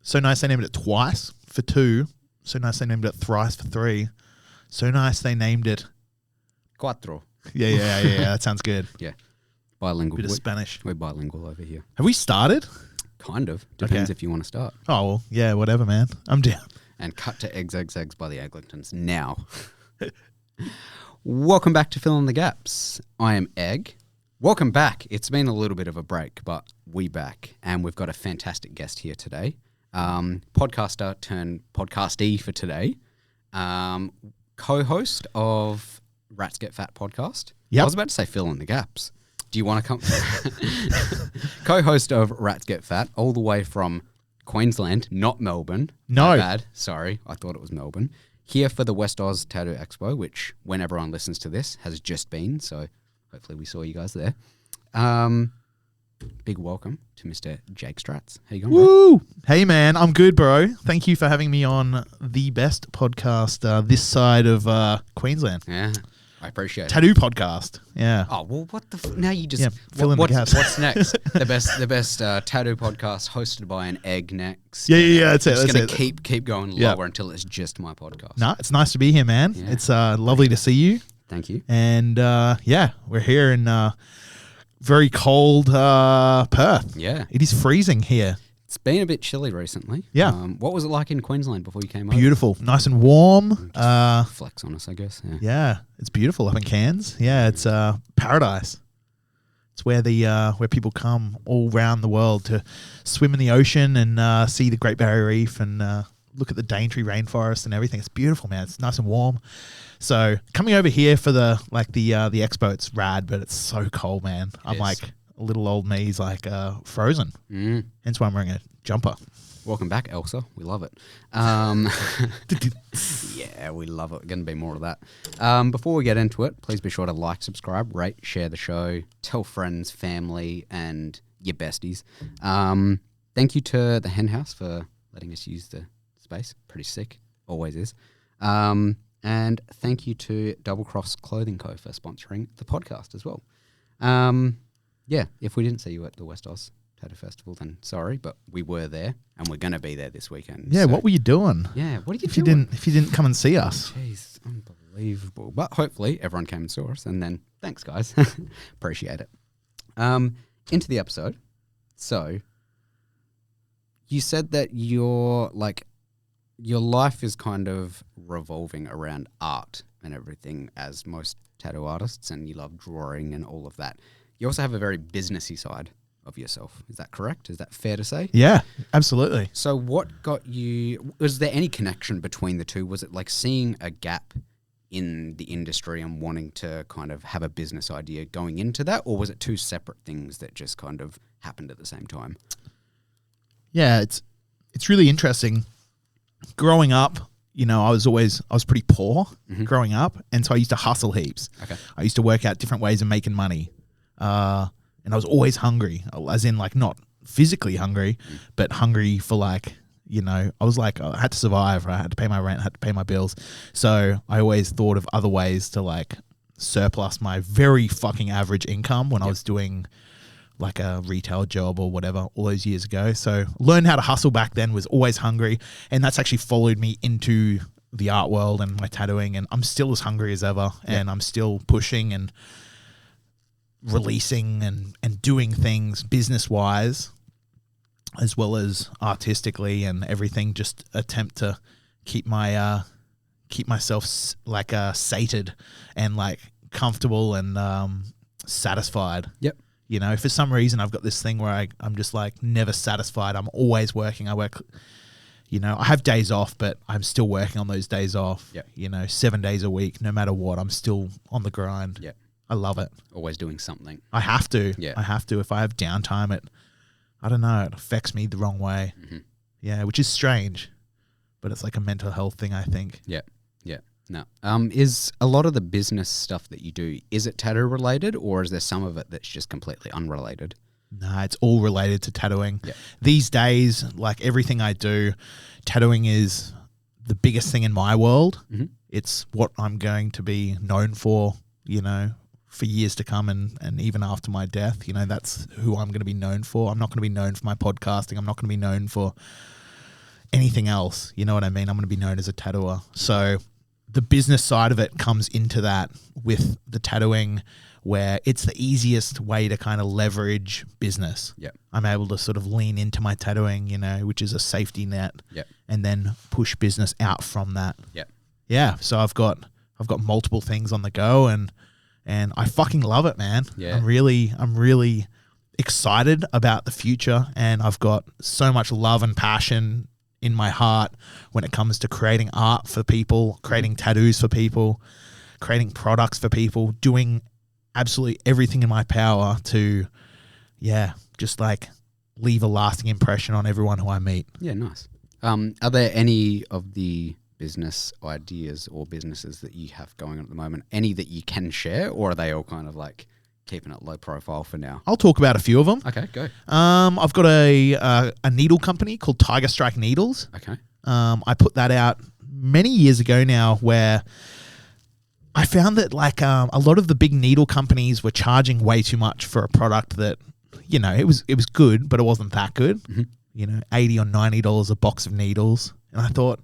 So nice they named it twice for 2. So nice they named it thrice for 3. So nice they named it... Cuatro. Yeah. That sounds good. Yeah. Bilingual. Bit of Spanish. We're bilingual over here. Have we started? Kind of. Depends if you want to start. Oh, well, yeah, whatever, man. I'm down. And cut to Eggs by the Eglintons now. Welcome back to Fill in the Gaps. I am Egg. Welcome back. It's been a little bit of a break, but we back. And we've got a fantastic guest here today. Podcaster turned podcastee for today. Co-host of Rats Get Fat podcast. Yep. I was about to say Fill in the Gaps. Do you want to come? Co-host of Rats Get Fat, all the way from Queensland, not Melbourne. No. My bad. Sorry, I thought it was Melbourne. Here for the West Oz Tattoo Expo, which when everyone listens to this has just been. So hopefully we saw you guys there. Big welcome to Mr. Jake Straat. How you going, bro? Woo! Hey, man. I'm good, bro. Thank you for having me on the best podcast this side of Queensland. Yeah, I appreciate it. Tattoo podcast. Yeah. Oh, well, what the... now you just... fill in the gaps. What's next? The best tattoo podcast hosted by an egg next. Yeah, that's it. Just That's going it. to keep going lower until it's just my podcast. No, it's nice to be here, man. Yeah. It's lovely to see you. Thank you. And, we're here in very cold Perth. Yeah. It is freezing here. It's been a bit chilly recently. Yeah. What was it like in Queensland before you came over? Beautiful. Nice and warm. Flex on us, I guess. Yeah. Yeah, it's beautiful up in Cairns. Yeah, it's paradise. It's where where people come all around the world to swim in the ocean and see the Great Barrier Reef and look at the Daintree rainforest and everything. It's beautiful, man. It's nice and warm. So coming over here for the expo, it's rad, but it's so cold, man. I'm like little old me's like frozen. Hence why I'm wearing a jumper. Welcome back, Elsa. We love it. Yeah, we love it. Going to be more of that. Before we get into it, please be sure to like, subscribe, rate, share the show, tell friends, family, and your besties. Thank you to the Hen House for letting us use the space. Pretty sick. Always is. And thank you to Double Cross Clothing Co. for sponsoring the podcast as well. Yeah, if we didn't see you at the West Oz Tattoo Festival, then sorry, but we were there and we're going to be there this weekend. Yeah, so, what were you doing? Yeah, what are you doing? If you didn't come and see us? Jeez, unbelievable. But hopefully everyone came and saw us, and then thanks, guys. Appreciate it. Into the episode. So, you said that your life is kind of revolving around art and everything, as most tattoo artists, and you love drawing and all of that. You also have a very businessy side of yourself. Is that correct? Is that fair to say? Yeah, absolutely. So what got you... Was there any connection between the two? Was it like seeing a gap in the industry and wanting to kind of have a business idea going into that? Or was it two separate things that just kind of happened at the same time? Yeah, it's really interesting. Growing up, I was pretty poor growing up, and so I used to hustle heaps. Okay. I used to work out different ways of making money. And I was always hungry, as in like not physically hungry, but hungry for I was like, I had to survive. I had to pay my rent, I had to pay my bills. So I always thought of other ways to like surplus my very fucking average income when I was doing like a retail job or whatever all those years ago. So learned how to hustle back then, was always hungry. And that's actually followed me into the art world and my tattooing. And I'm still as hungry as ever. And I'm still pushing and releasing and doing things business-wise as well as artistically and everything. Just attempt to keep myself sated and like comfortable and satisfied. Yep. For some reason I've got this thing where I'm just like never satisfied. I'm always working. I work, I have days off, but I'm still working on those days off. Yep. 7 days a week, no matter what, I'm still on the grind. Yep. I love it. Always doing something. I have to. Yeah. I have to. If I have downtime, it affects me the wrong way. Mm-hmm. Yeah, which is strange, but it's like a mental health thing, I think. Yeah. Yeah. No. Is a lot of the business stuff that you do, is it tattoo related, or is there some of it that's just completely unrelated? Nah, it's all related to tattooing. Yeah. These days, like everything I do, tattooing is the biggest thing in my world. Mm-hmm. It's what I'm going to be known for, for years to come and even after my death. That's who I'm going to be known for. I'm not going to be known for my podcasting. I'm not going to be known for anything else. You know what I mean? I'm going to be known as a tattooer. So the business side of it comes into that with the tattooing, where it's the easiest way to kind of leverage business. Yep. I'm able to sort of lean into my tattooing, you know, which is a safety net. Yep. And then push business out from that. Yep. Yeah. So I've got multiple things on the go, and I fucking love it, man. Yeah. I'm really excited about the future, and I've got so much love and passion in my heart when it comes to creating art for people, creating tattoos for people, creating products for people, doing absolutely everything in my power to, just like leave a lasting impression on everyone who I meet. Yeah, nice. Are there any of the business ideas or businesses that you have going on at the moment, any that you can share, or are they all kind of like keeping it low profile for now? I'll talk about a few of them. Okay, go. I've got a needle company called Tiger Strike Needles. Okay. I put that out many years ago now, where I found that like a lot of the big needle companies were charging way too much for a product that, you know, it was good, but it wasn't that good. Mm-hmm. You know, $80 or $90 a box of needles. And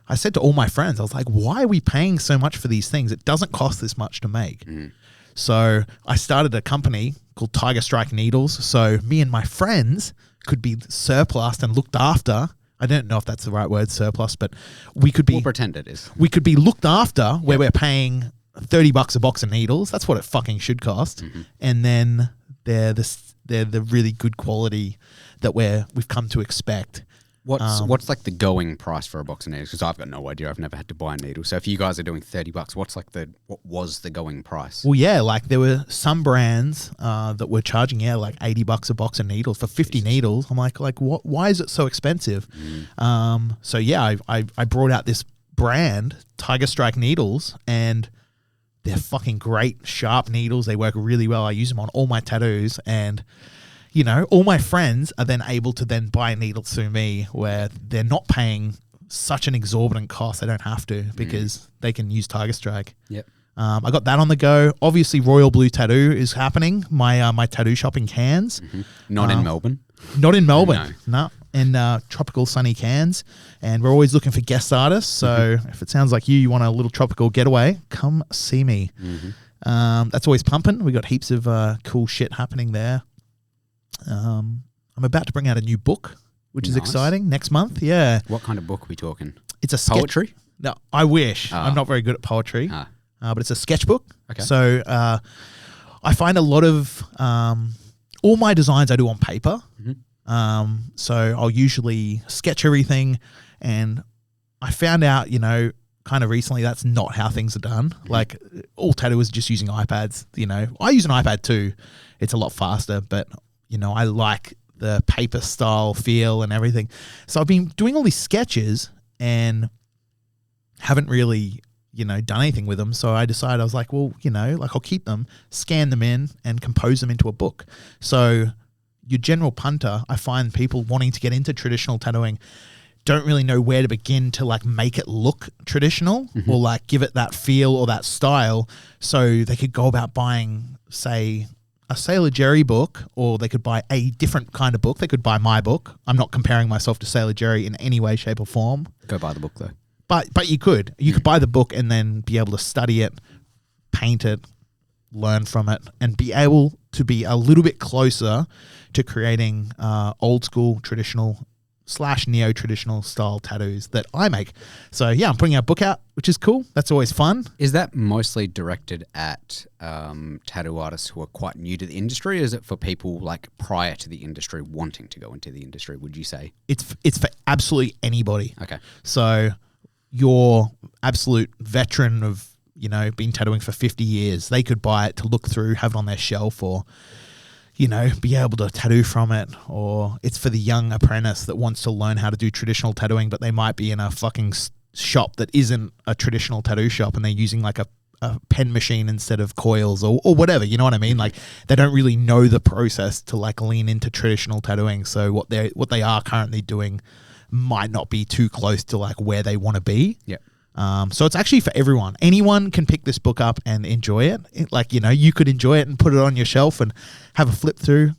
I said to all my friends, I was like, why are we paying so much for these things? It doesn't cost this much to make. Mm. So I started a company called Tiger Strike Needles. So me and my friends could be surplused and looked after. I don't know if that's the right word, surplus, but we could be. We'll pretend it is. We could be looked after where we're paying $30 a box of needles. That's what it fucking should cost. Mm-hmm. And then they're the really good quality that we've come to expect. What's like the going price for a box of needles? Because I've got no idea. I've never had to buy a needle. So if you guys are doing $30, what was the going price? Well, yeah, like there were some brands that were charging like $80 a box of needles for 50 needles. I'm like what? Why is it so expensive? So yeah, I brought out this brand, Tiger Strike Needles, and they're fucking great, sharp needles. They work really well. I use them on all my tattoos, and you know, all my friends are then able to then buy needles through me, where they're not paying such an exorbitant cost. They don't have to, because they can use Tiger Strike. Yep. I got that on the go. Obviously, Royal Blue Tattoo is happening. My tattoo shop in Cairns. Mm-hmm. Not in Melbourne. Not in Melbourne. No. In tropical sunny Cairns. And we're always looking for guest artists. So if it sounds like you want a little tropical getaway, come see me. Mm-hmm. That's always pumping. We got heaps of cool shit happening there. I'm about to bring out a new book, which is exciting, next month. Yeah. What kind of book are we talking? It's a poetry? No, I wish. I'm not very good at poetry. But it's a sketchbook. Okay. So I find a lot of all my designs I do on paper. Mm-hmm. So I'll usually sketch everything, and I found out, you know, kind of recently that's not how things are done. Mm-hmm. Like all tattooers just using iPads. You know, I use an iPad too. It's a lot faster, but you know, I like the paper style feel and everything. So I've been doing all these sketches and haven't really, you know, done anything with them. So I decided, I was like, well, you know, like I'll keep them, scan them in, and compose them into a book. So your general punter, I find people wanting to get into traditional tattooing don't really know where to begin to like make it look traditional, or like give it that feel or that style. So they could go about buying, say, a Sailor Jerry book, or they could buy a different kind of book. They could buy my book. I'm not comparing myself to Sailor Jerry in any way, shape, or form. Go buy the book though. But you could buy the book and then be able to study it, paint it, learn from it, and be able to be a little bit closer to creating old school, traditional / neo-traditional style tattoos that I make. So yeah, I'm putting our book out, which is cool. That's always fun. Is that mostly directed at tattoo artists who are quite new to the industry? Or is it for people like prior to the industry wanting to go into the industry, would you say? It's for absolutely anybody. Okay. So you're absolute veteran of, you know, been tattooing for 50 years. They could buy it to look through, have it on their shelf, or you know, be able to tattoo from it. Or it's for the young apprentice that wants to learn how to do traditional tattooing, but they might be in a fucking shop that isn't a traditional tattoo shop, and they're using like a pen machine instead of coils or whatever, you know what I mean? Like they don't really know the process to like lean into traditional tattooing. So what they are currently doing might not be too close to like where they want to be. Yeah. So it's actually for everyone. Anyone can pick this book up and enjoy it. Like, you know, you could enjoy it and put it on your shelf and have a flip through.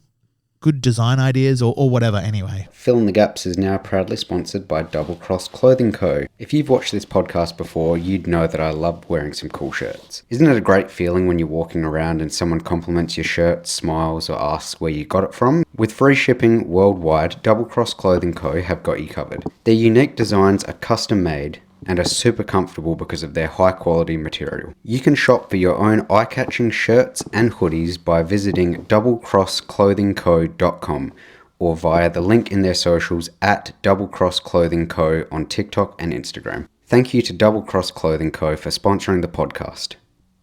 good design ideas or whatever. Anyway, Fill in the Gaps is now proudly sponsored by Double Cross Clothing Co. If you've watched this podcast before, you'd know that I love wearing some cool shirts. Isn't it a great feeling when you're walking around and someone compliments your shirt, smiles, or asks where you got it from? With free shipping worldwide, Double Cross Clothing Co. have got you covered. Their unique designs are custom made and are super comfortable because of their high quality material. You can shop for your own eye-catching shirts and hoodies by visiting doublecrossclothingco.com or via the link in their socials at Double Cross Clothing Co. on TikTok and Instagram. Thank you to Double Cross Clothing Co. for sponsoring the podcast.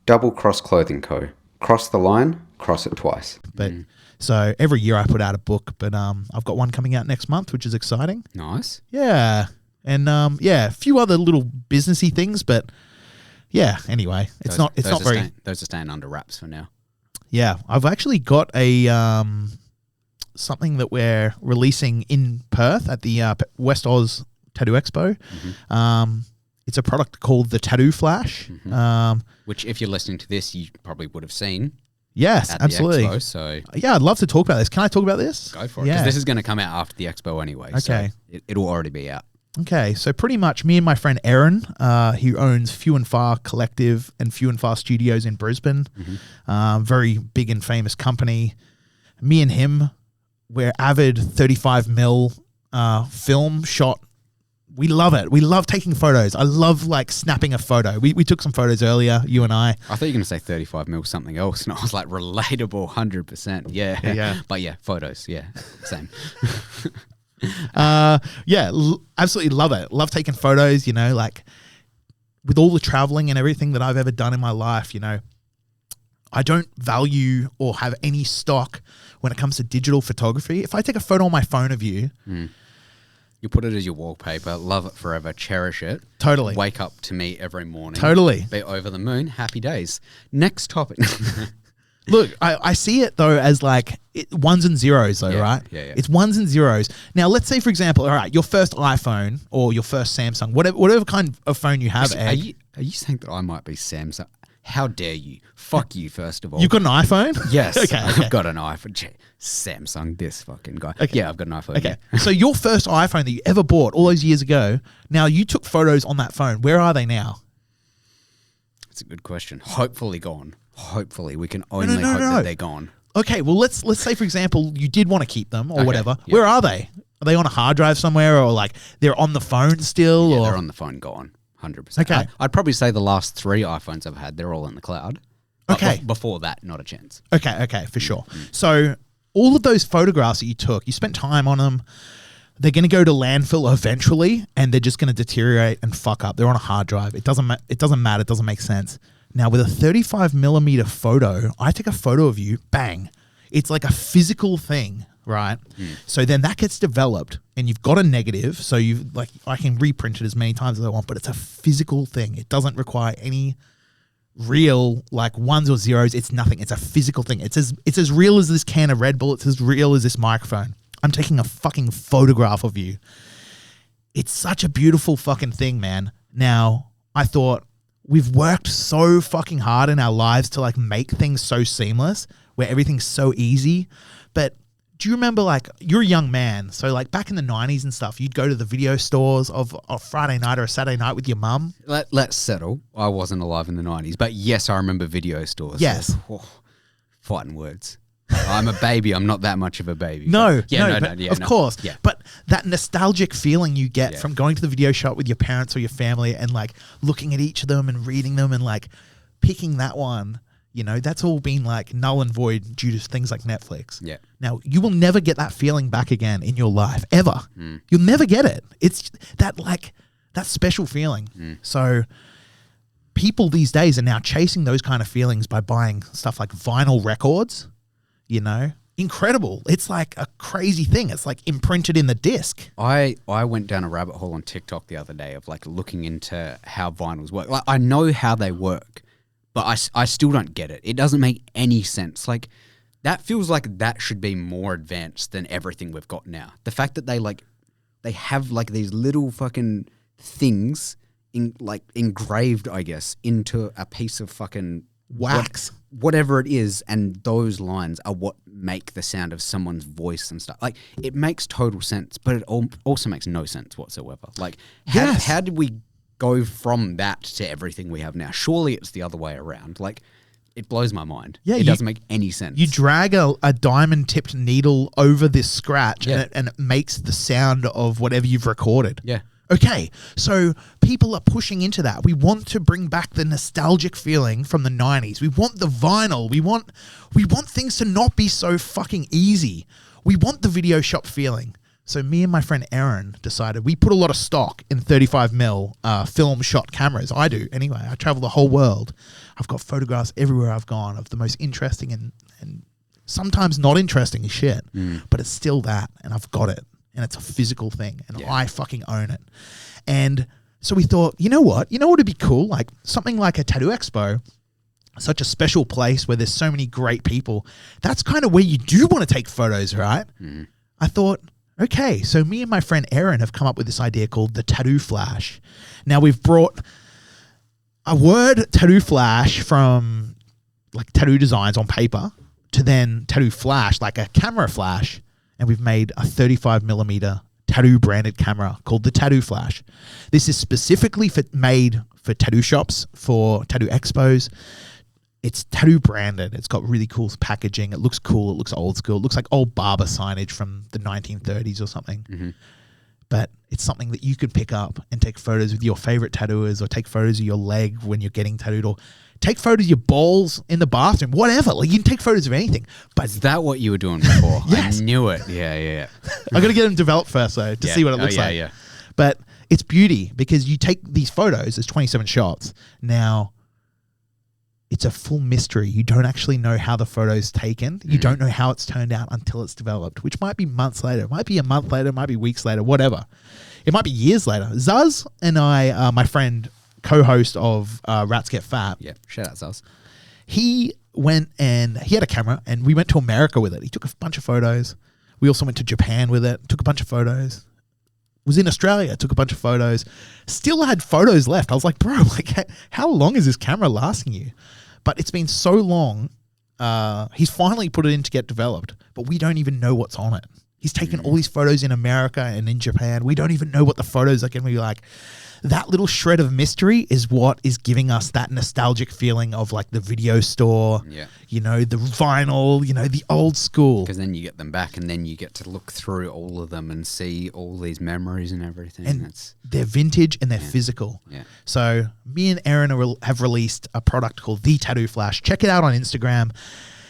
Double Cross Clothing Co. Cross the line, cross it twice. but so every year I put out a book, but I've got one coming out next month, which is exciting. Nice. Yeah. And a few other little businessy things, but yeah, anyway, it's not very. Those are staying under wraps for now. Yeah, I've actually got a something that we're releasing in Perth at the West Oz Tattoo Expo. It's a product called the Tattoo Flash. Which, if you're listening to this, you probably would have seen. Yes, at absolutely. The expo, so yeah, I'd love to talk about this. Can I talk about this? Go for it. Because this is going to come out after the expo anyway. Okay. So it'll already be out. Okay, so pretty much me and my friend Aaron, who owns Few and Far Collective and Few and Far Studios in Brisbane, very big and famous company. Me and him, we're avid 35mm film shot. We love it. We love taking photos. I love like snapping a photo. We took some photos earlier, you and I. I thought you were going to say 35mm something else, and I was like, relatable, 100%. Yeah. But yeah, photos. Yeah, same. Absolutely love it. Love taking photos, like with all the traveling and everything that I've ever done in my life, I don't value or have any stock when it comes to digital photography. If I take a photo on my phone of you, you put it as your wallpaper, love it forever, cherish it. Totally. Wake up to me every morning. Totally. Be over the moon, happy days. Next topic. Look, I see it though as like ones and zeros though, right? Yeah. It's ones and zeros. Now, let's say for example, all right, your first iPhone or your first Samsung, whatever kind of phone you have. Are you saying that I might be Samsung? How dare you? Fuck you, first of all. You've got an iPhone? Yes. Okay. I've got an iPhone. Samsung, this fucking guy. Okay. Yeah, I've got an iPhone. Okay. Yeah. So your first iPhone that you ever bought all those years ago, now you took photos on that phone. Where are they now? That's a good question. Hopefully gone. Hopefully. We can only hope that they're gone. Okay, well, let's say, for example, you did want to keep them or whatever. Yeah. Where are they? Are they on a hard drive somewhere or like they're on the phone still? Yeah, or? they're on the phone gone. 100%. Okay. I'd probably say the last 3 iPhones I've had, they're all in the cloud. Okay. Before that, not a chance. Okay, for sure. So all of those photographs that you took, you spent time on them. They're going to go to landfill eventually, and they're just going to deteriorate and fuck up. They're on a hard drive. It doesn't matter. It doesn't make sense. Now, with a 35mm photo, I take a photo of you, bang. It's like a physical thing, right? So then that gets developed, and you've got a negative. So I can reprint it as many times as I want, but it's a physical thing. It doesn't require any real like ones or zeros. It's nothing. It's a physical thing. It's as real as this can of Red Bull. It's as real as this microphone. I'm taking a fucking photograph of you. It's such a beautiful fucking thing, man. Now, I thought we've worked so fucking hard in our lives to like make things so seamless where everything's so easy. But do you remember like you're a young man. So like back in the 90s and stuff, you'd go to the video stores of a Friday night or a Saturday night with your mum. Let's settle. I wasn't alive in the 90s, but yes, I remember video stores. Yes. Fighting words. I'm a baby. I'm not that much of a baby. No, of course. Yeah. But that nostalgic feeling you get from going to the video shop with your parents or your family and like looking at each of them and reading them and like picking that one, that's all been like null and void due to things like Netflix. Yeah. Now, you will never get that feeling back again in your life, ever. You'll never get it. It's that special feeling. So people these days are now chasing those kind of feelings by buying stuff like vinyl records. Incredible. It's like a crazy thing. It's like imprinted in the disc. I went down a rabbit hole on TikTok the other day of like looking into how vinyls work. Like I know how they work, but I still don't get it. It doesn't make any sense. Like that feels like that should be more advanced than everything we've got now. The fact that they have like these little fucking things engraved, I guess, into a piece of fucking wax. Whatever it is, and those lines are what make the sound of someone's voice and stuff. Like, it makes total sense, but it also makes no sense whatsoever. Like, how did we go from that to everything we have now? Surely it's the other way around. Like, it blows my mind. Yeah, it doesn't make any sense. You drag a diamond-tipped needle over this scratch, and it makes the sound of whatever you've recorded. Yeah. Okay, so people are pushing into that. We want to bring back the nostalgic feeling from the 90s. We want the vinyl. We want things to not be so fucking easy. We want the video shop feeling. So me and my friend Aaron decided we put a lot of stock in 35mm film shot cameras. I do anyway. I travel the whole world. I've got photographs everywhere I've gone of the most interesting and sometimes not interesting as shit, but it's still that, and I've got it. And it's a physical thing, and I fucking own it. And so we thought, you know what would be cool? Like something like a Tattoo Expo, such a special place where there's so many great people. That's kind of where you do want to take photos, right? I thought, okay, so me and my friend Aaron have come up with this idea called the Tattoo Flash. Now we've brought a word tattoo flash from like tattoo designs on paper to then tattoo flash, like a camera flash. And we've made a 35mm tattoo branded camera called the Tattoo Flash. This is specifically made for tattoo shops, for tattoo expos. It's tattoo branded. It's got really cool packaging. It looks cool. It looks old school. It looks like old barber signage from the 1930s or something. But it's something that you could pick up and take photos with your favorite tattooers, or take photos of your leg when you're getting tattooed, or take photos of your balls in the bathroom, whatever. Like, you can take photos of anything. But is that what you were doing before? Yes. I knew it. Yeah. I got to get them developed first, though, to see what it looks like. Yeah. But it's beauty, because you take these photos, there's 27 shots. Now, it's a full mystery. You don't actually know how the photo's taken. You don't know how it's turned out until it's developed, which might be months later. It might be a month later. It might be weeks later, whatever. It might be years later. Zuz and I, my friend, co-host of Rats Get Fat. Yeah, shout out Zuz. He went and he had a camera, and we went to America with it. He took a bunch of photos. We also went to Japan with it, took a bunch of photos. Was in Australia, took a bunch of photos. Still had photos left. I was like, bro, like, how long is this camera lasting you? But it's been so long. He's finally put it in to get developed, but we don't even know what's on it. He's taken all these photos in America and in Japan. We don't even know what the photos are going to be like. That little shred of mystery is what is giving us that nostalgic feeling of like the video store, you know, the vinyl, you know, the old school. Because then you get them back, and then you get to look through all of them and see all these memories and everything. And they're vintage and they're physical. Yeah. So me and Aaron have released a product called The Tattoo Flash. Check it out on Instagram.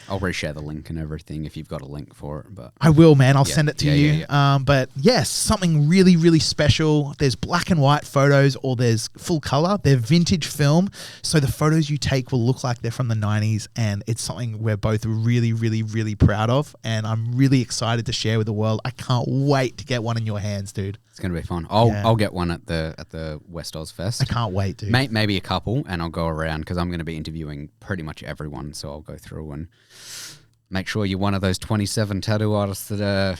I'll reshare the link and everything if you've got a link for it. But I will, man. I'll send it to you. Yeah. But yes, something really, really special. There's black and white photos, or there's full color. They're vintage film. So the photos you take will look like they're from the 90s. And it's something we're both really, really, really proud of. And I'm really excited to share with the world. I can't wait to get one in your hands, dude. It's going to be fun. I'll get one at the West Oz Fest. I can't wait, dude. Maybe a couple, and I'll go around, because I'm going to be interviewing pretty much everyone. So I'll go through and make sure you're one of those 27 tattoo artists that are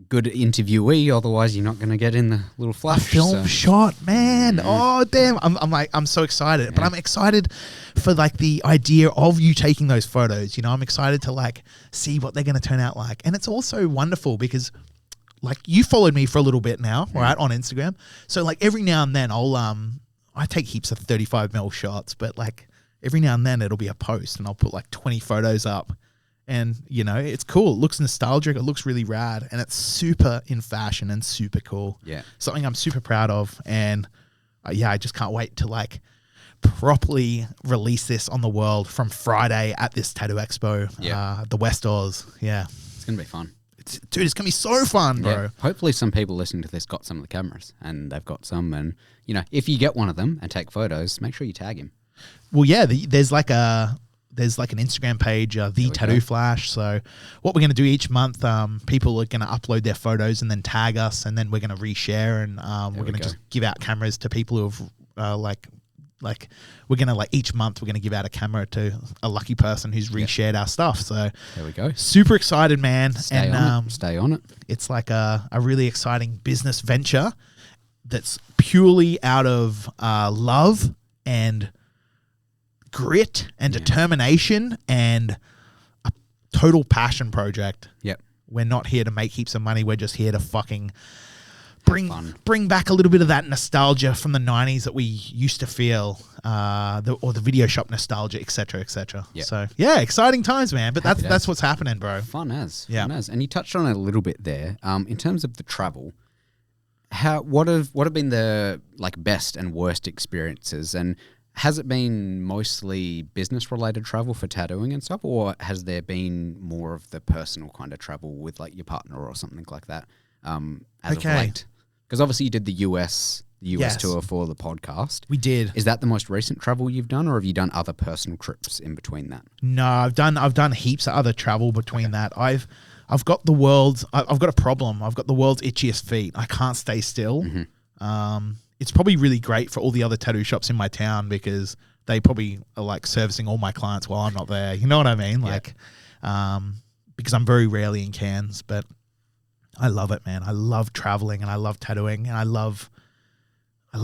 good interviewee. Otherwise, you're not going to get in the little flash. A film shot, man. Oh, damn. I'm so excited. But I'm excited for like the idea of you taking those photos. You know, I'm excited to like see what they're going to turn out like. And it's also wonderful because like you followed me for a little bit now, right, on Instagram. So like every now and then I take heaps of 35mm shots, but like every now and then it'll be a post and I'll put like 20 photos up. And, you know, it's cool. It looks nostalgic. It looks really rad. And it's super in fashion and super cool. Yeah. Something I'm super proud of. And, I just can't wait to, like, properly release this on the world from Friday at this Tattoo Expo, the West Oz. Yeah. It's going to be fun. It's going to be so fun, bro. Yeah. Hopefully some people listening to this got some of the cameras, and they've got some. And, you know, if you get one of them and take photos, make sure you tag him. Well, yeah, there's like an Instagram page, The Tattoo Flash. So what we're going to do each month, people are going to upload their photos and then tag us, and then we're going to reshare, and we're going to just give out cameras to people who have like we're going to like each month we're going to give out a camera to a lucky person who's reshared our stuff. So there we go. Super excited, man. Stay on it. It's like a really exciting business venture that's purely out of love and grit and determination and a total passion project. Yep. We're not here to make heaps of money. We're just here to fucking bring back a little bit of that nostalgia from the 90s that we used to feel, or the video shop nostalgia, etc., etc. Yep. So yeah, exciting times, man. But Happy that's what's happening, bro. Fun as. Yeah. Fun as. And you touched on it a little bit there. In terms of the travel, what have been the like best and worst experiences, and has it been mostly business related travel for tattooing and stuff, or has there been more of the personal kind of travel with like your partner or something like that as of late? Because obviously you did the US Yes. tour for the podcast. We did. Is that the most recent travel you've done, or have you done other personal trips in between that? No, I've done heaps of other travel between that. I've got the world's I've got a problem. I've got the world's itchiest feet. I can't stay still. Mm-hmm. It's probably really great for all the other tattoo shops in my town because they probably are like servicing all my clients while I'm not there. You know what I mean? Yeah. Like, because I'm very rarely in Cairns, but I love it, man. I love traveling and I love tattooing and I love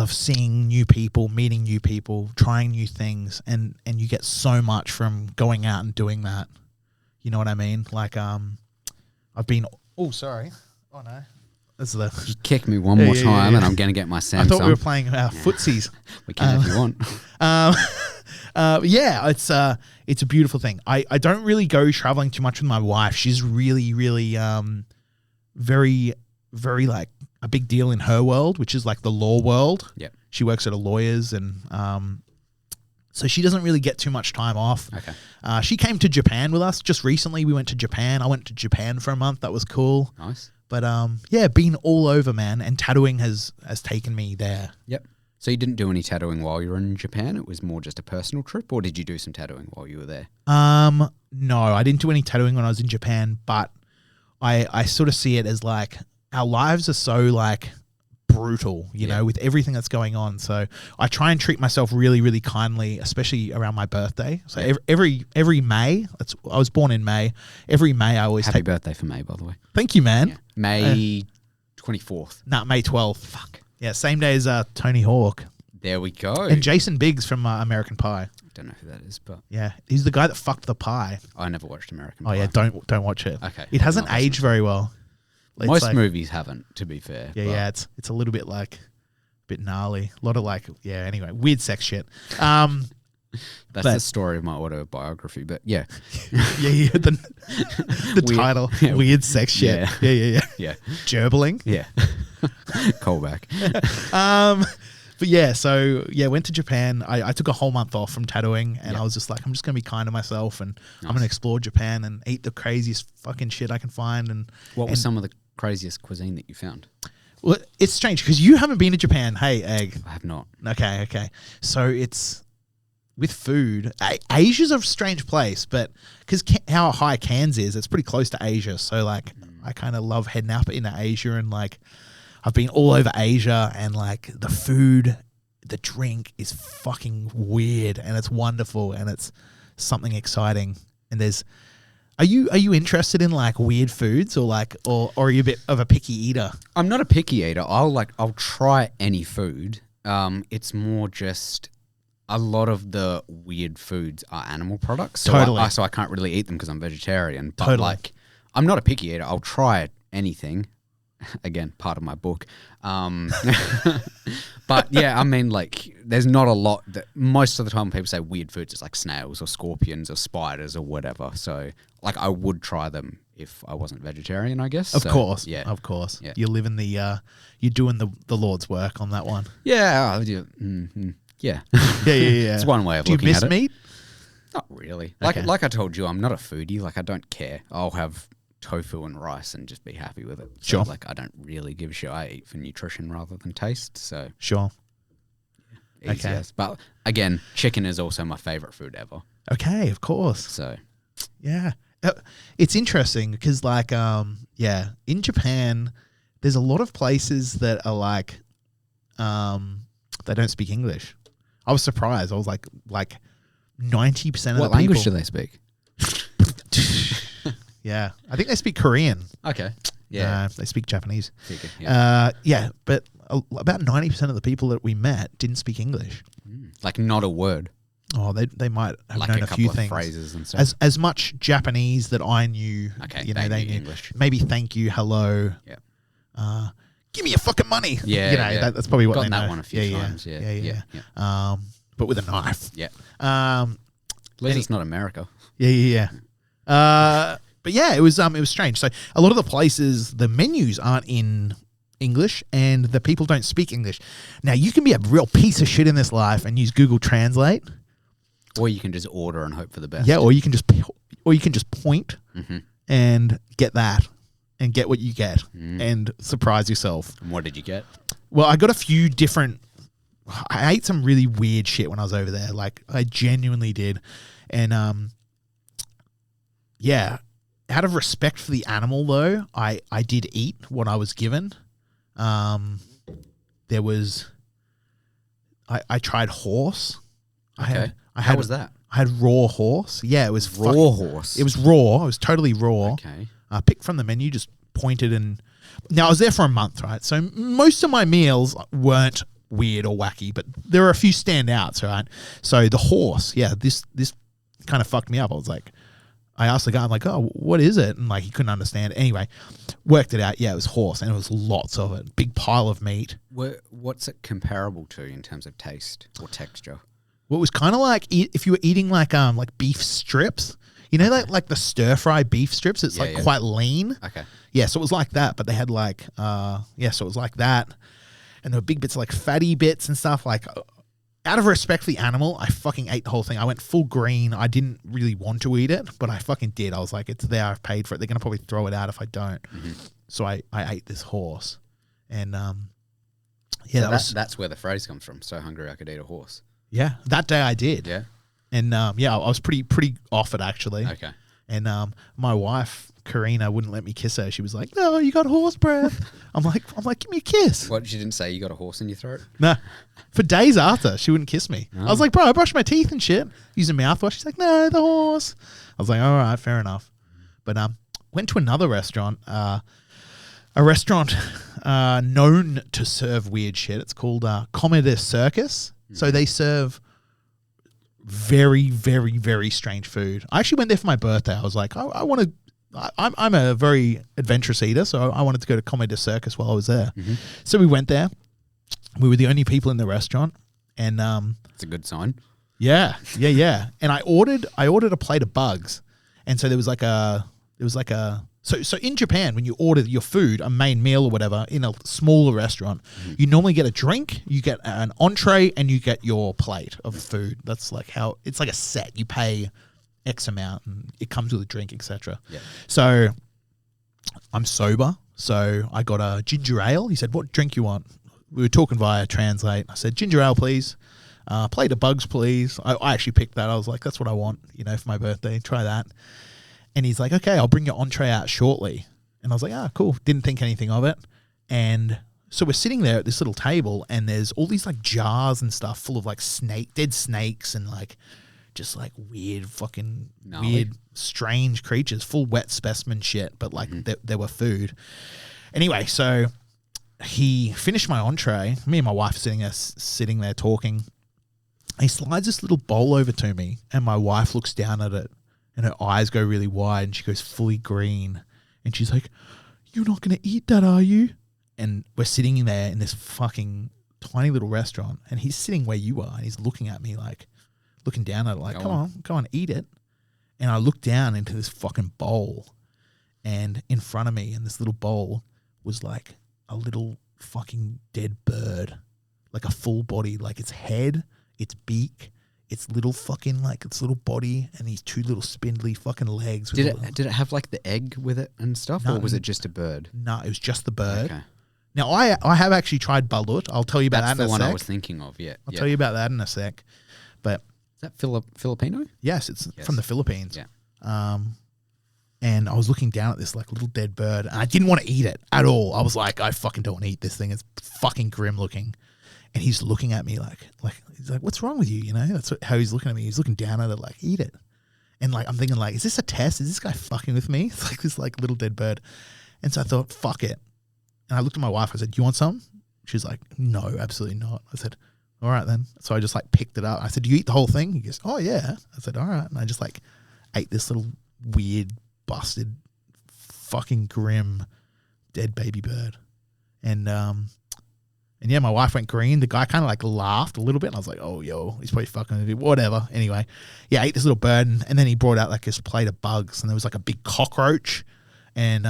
seeing new people, meeting new people, trying new things, and you get so much from going out and doing that. You know what I mean? Like, I've been. Oh, sorry. Oh no, this is the. You kick me one more time, and I'm going to get my Samsung. I thought we were playing footsies. We can if you want. Yeah, it's a beautiful thing. I don't really go traveling too much with my wife. She's really, really very, very like a big deal in her world, which is like the law world. Yep. She works at a lawyer's and so she doesn't really get too much time off. Okay. She came to Japan with us just recently. We went to Japan. I went to Japan for a month. That was cool. Nice. But yeah, been all over, man. And tattooing has taken me there. Yep. So you didn't do any tattooing while you were in Japan? It was more just a personal trip, or did you do some tattooing while you were there? No, I didn't do any tattooing when I was in Japan, but I sort of see it as like our lives are so like brutal, you know, with everything that's going on. So I try and treat myself really, really kindly, especially around my birthday. So every May, I was born in May. Every May I always Happy birthday for May, by the way. Thank you, man. Yeah. May 24th. Nah, May 12th. Fuck. Yeah, same day as Tony Hawk. There we go. And Jason Biggs from American Pie. Don't know who that is, but yeah, he's the guy that fucked the pie. I never watched American Pie. Oh yeah, don't watch it. Okay. It hasn't aged very well. It's Most like, movies haven't, to be fair. Yeah, it's a little bit like a bit gnarly. A lot of like anyway, weird sex shit. That's the story of my autobiography, but yeah. Yeah, the Weird, title, weird sex shit. Yeah. Gerbling. Yeah. Callback. But yeah, so yeah, went to Japan. I took a whole month off from tattooing, and I was just like, I'm just gonna be kind to myself, and I'm gonna explore Japan and eat the craziest fucking shit I can find. And what was some of the craziest cuisine that you found? Well, it's strange because you haven't been to Japan. Hey, Egg. I have not. Okay. So it's with food. Asia's a strange place, but because how high Cairns is, it's pretty close to Asia. So like, I kind of love heading up into Asia, and like, I've been all over Asia, and like the food, the drink is fucking weird, and it's wonderful, and it's something exciting. And are you interested in like weird foods, or like, or are you a bit of a picky eater? I'm not a picky eater. I'll try any food. It's more just a lot of the weird foods are animal products. So Totally. So I can't really eat them because I'm vegetarian. But Totally. like, I'm not a picky eater. I'll try anything. Again, part of my book. But yeah, I mean, like, there's not a lot that most of the time when people say weird foods, it's like snails or scorpions or spiders or whatever. So like, I would try them if I wasn't vegetarian, I guess. Of So, course. Yeah. Of course. Yeah. You're living you're doing the Lord's work on that one. Yeah. Yeah. Yeah. It's one way of Do you looking miss at it. meat? Not really. Okay. Like I told you, I'm not a foodie. Like, I don't care. I'll have tofu and rice and just be happy with it. So, Sure. like, I don't really give a shit. I eat for nutrition rather than taste. So Sure. easy Okay. as. But again, chicken is also my favorite food ever. Okay, of course. So Yeah. It's interesting because like in Japan there's a lot of places that are like they don't speak English. I was surprised. I was like 90% of what the language people. do they speak? Yeah. I think they speak Korean. Okay. Yeah. They speak Japanese. Yeah. But about 90% of the people that we met didn't speak English. Like, not a word. Oh, they might have like known a a couple few of things. phrases and stuff. As much Japanese that I knew, Okay, you know, they knew English. maybe thank you, hello, give me your fucking money. Yeah, you know, yeah. that's probably what Gotten they know. that one a few times. Yeah. But with a knife. Yeah. At least it's not America. Yeah. But yeah, it was strange. So a lot of the places, the menus aren't in English and the people don't speak English. Now you can be a real piece of shit in this life and use Google Translate, or you can just order and hope for the best. Yeah, or you can just point and get that and get what you get and surprise yourself. And what did you get? Well, I got a few different. I ate some really weird shit when I was over there. Like I genuinely did, and yeah. Out of respect for the animal, though, I did eat what I was given. There was, I tried horse. How was that? I had raw horse. Yeah, it was horse. It was raw. It was totally raw. Okay. I picked from the menu, just pointed and. Now I was there for a month, right? So most of my meals weren't weird or wacky, but there were a few standouts, right? So the horse, yeah, this kind of fucked me up. I was like. I asked the guy, I'm like, oh, what is it? And like, he couldn't understand. Anyway, worked it out. Yeah, it was horse, and it was lots of it. Big pile of meat. What's it comparable to in terms of taste or texture? Well, it was kind of like if you were eating like beef strips. You know, like the stir fry beef strips. It's quite lean. Okay. Yeah, so it was like that, but they had like so it was like that, and there were big bits like fatty bits and stuff like. Out of respect for the animal, I fucking ate the whole thing. I went full green. I didn't really want to eat it, but I fucking did. I was like, it's there. I've paid for it. They're going to probably throw it out if I don't. So I ate this horse. And yeah, so that's where the phrase comes from. So hungry I could eat a horse. Yeah, that day I did. Yeah. And yeah, I was pretty off it actually. Okay. And my wife, Karina, wouldn't let me kiss her. She was like, no, you got horse breath. I'm like, give me a kiss. What, she didn't say you got a horse in your throat? No. For days after, she wouldn't kiss me. Oh. I was like, bro, I brushed my teeth and shit. Using mouthwash. She's like, no, the horse. I was like, all right, fair enough. But went to another restaurant, a restaurant known to serve weird shit. It's called Comedy Circus. So they serve very, very, very strange food. I actually went there for my birthday. I was like, I want to. I'm a very adventurous eater, so I wanted to go to Comedy Circus while I was there. So we went there. We were the only people in the restaurant, and it's a good sign. Yeah. And I ordered a plate of bugs, and so there was like a so in Japan when you order your food, a main meal or whatever in a smaller restaurant, you normally get a drink, you get an entree, and you get your plate of food. That's like how it's like a set. You pay X amount, and it comes with a drink, etc. Yeah. So I'm sober, so I got a ginger ale. He said, "What drink you want?" We were talking via Translate. I said, "Ginger ale, please. Plate of bugs, please." I actually picked that. I was like, "That's what I want, for my birthday. Try that." And he's like, "Okay, I'll bring your entree out shortly." And I was like, "Ah, cool." Didn't think anything of it. And so we're sitting there at this little table, and there's all these like jars and stuff full of like dead snakes and like just like weird, strange creatures, full wet specimen shit. But like there were food. Anyway, so he finished my entree. Me and my wife sitting there talking. He slides this little bowl over to me, and my wife looks down at it, and her eyes go really wide, and she goes fully green, and she's like, "You're not going to eat that, are you?" And we're sitting in there in this fucking tiny little restaurant, and he's sitting where you are, and he's looking at me like, looking down at it like, come on, eat it. And I look down into this fucking bowl, and in front of me in this little bowl was like a little fucking dead bird, like a full body, like its head, its beak, its little fucking like its little body, and these two little spindly fucking legs. Did it have like the egg with it and stuff, or was it just a bird? No, it was just the bird. Okay. Now I have actually tried balut. I'll tell you about that in a sec. That's the one I was thinking of. Yeah, I'll tell you about that in a sec. But is that Filipino? Yes, it's from the Philippines. Yeah. And I was looking down at this like little dead bird, and I didn't want to eat it at all. I was like, I fucking don't want to eat this thing. It's fucking grim looking. And he's looking at me like he's like, "What's wrong with you?" That's how he's looking at me. He's looking down at it like, "Eat it." And like I'm thinking like, is this a test? Is this guy fucking with me? It's like this like little dead bird. And so I thought, fuck it. And I looked at my wife. I said, "Do you want some?" She's like, "No, absolutely not." I said, all right then. So I just like picked it up. I said, do you eat the whole thing? He goes, oh yeah. I said, all right. And I just like ate this little weird, busted, fucking grim, dead baby bird. And yeah, my wife went green. The guy kind of like laughed a little bit. And I was like, oh, yo, he's probably fucking with me. Whatever. Anyway, yeah, I ate this little bird. And then he brought out like this plate of bugs. And there was like a big cockroach and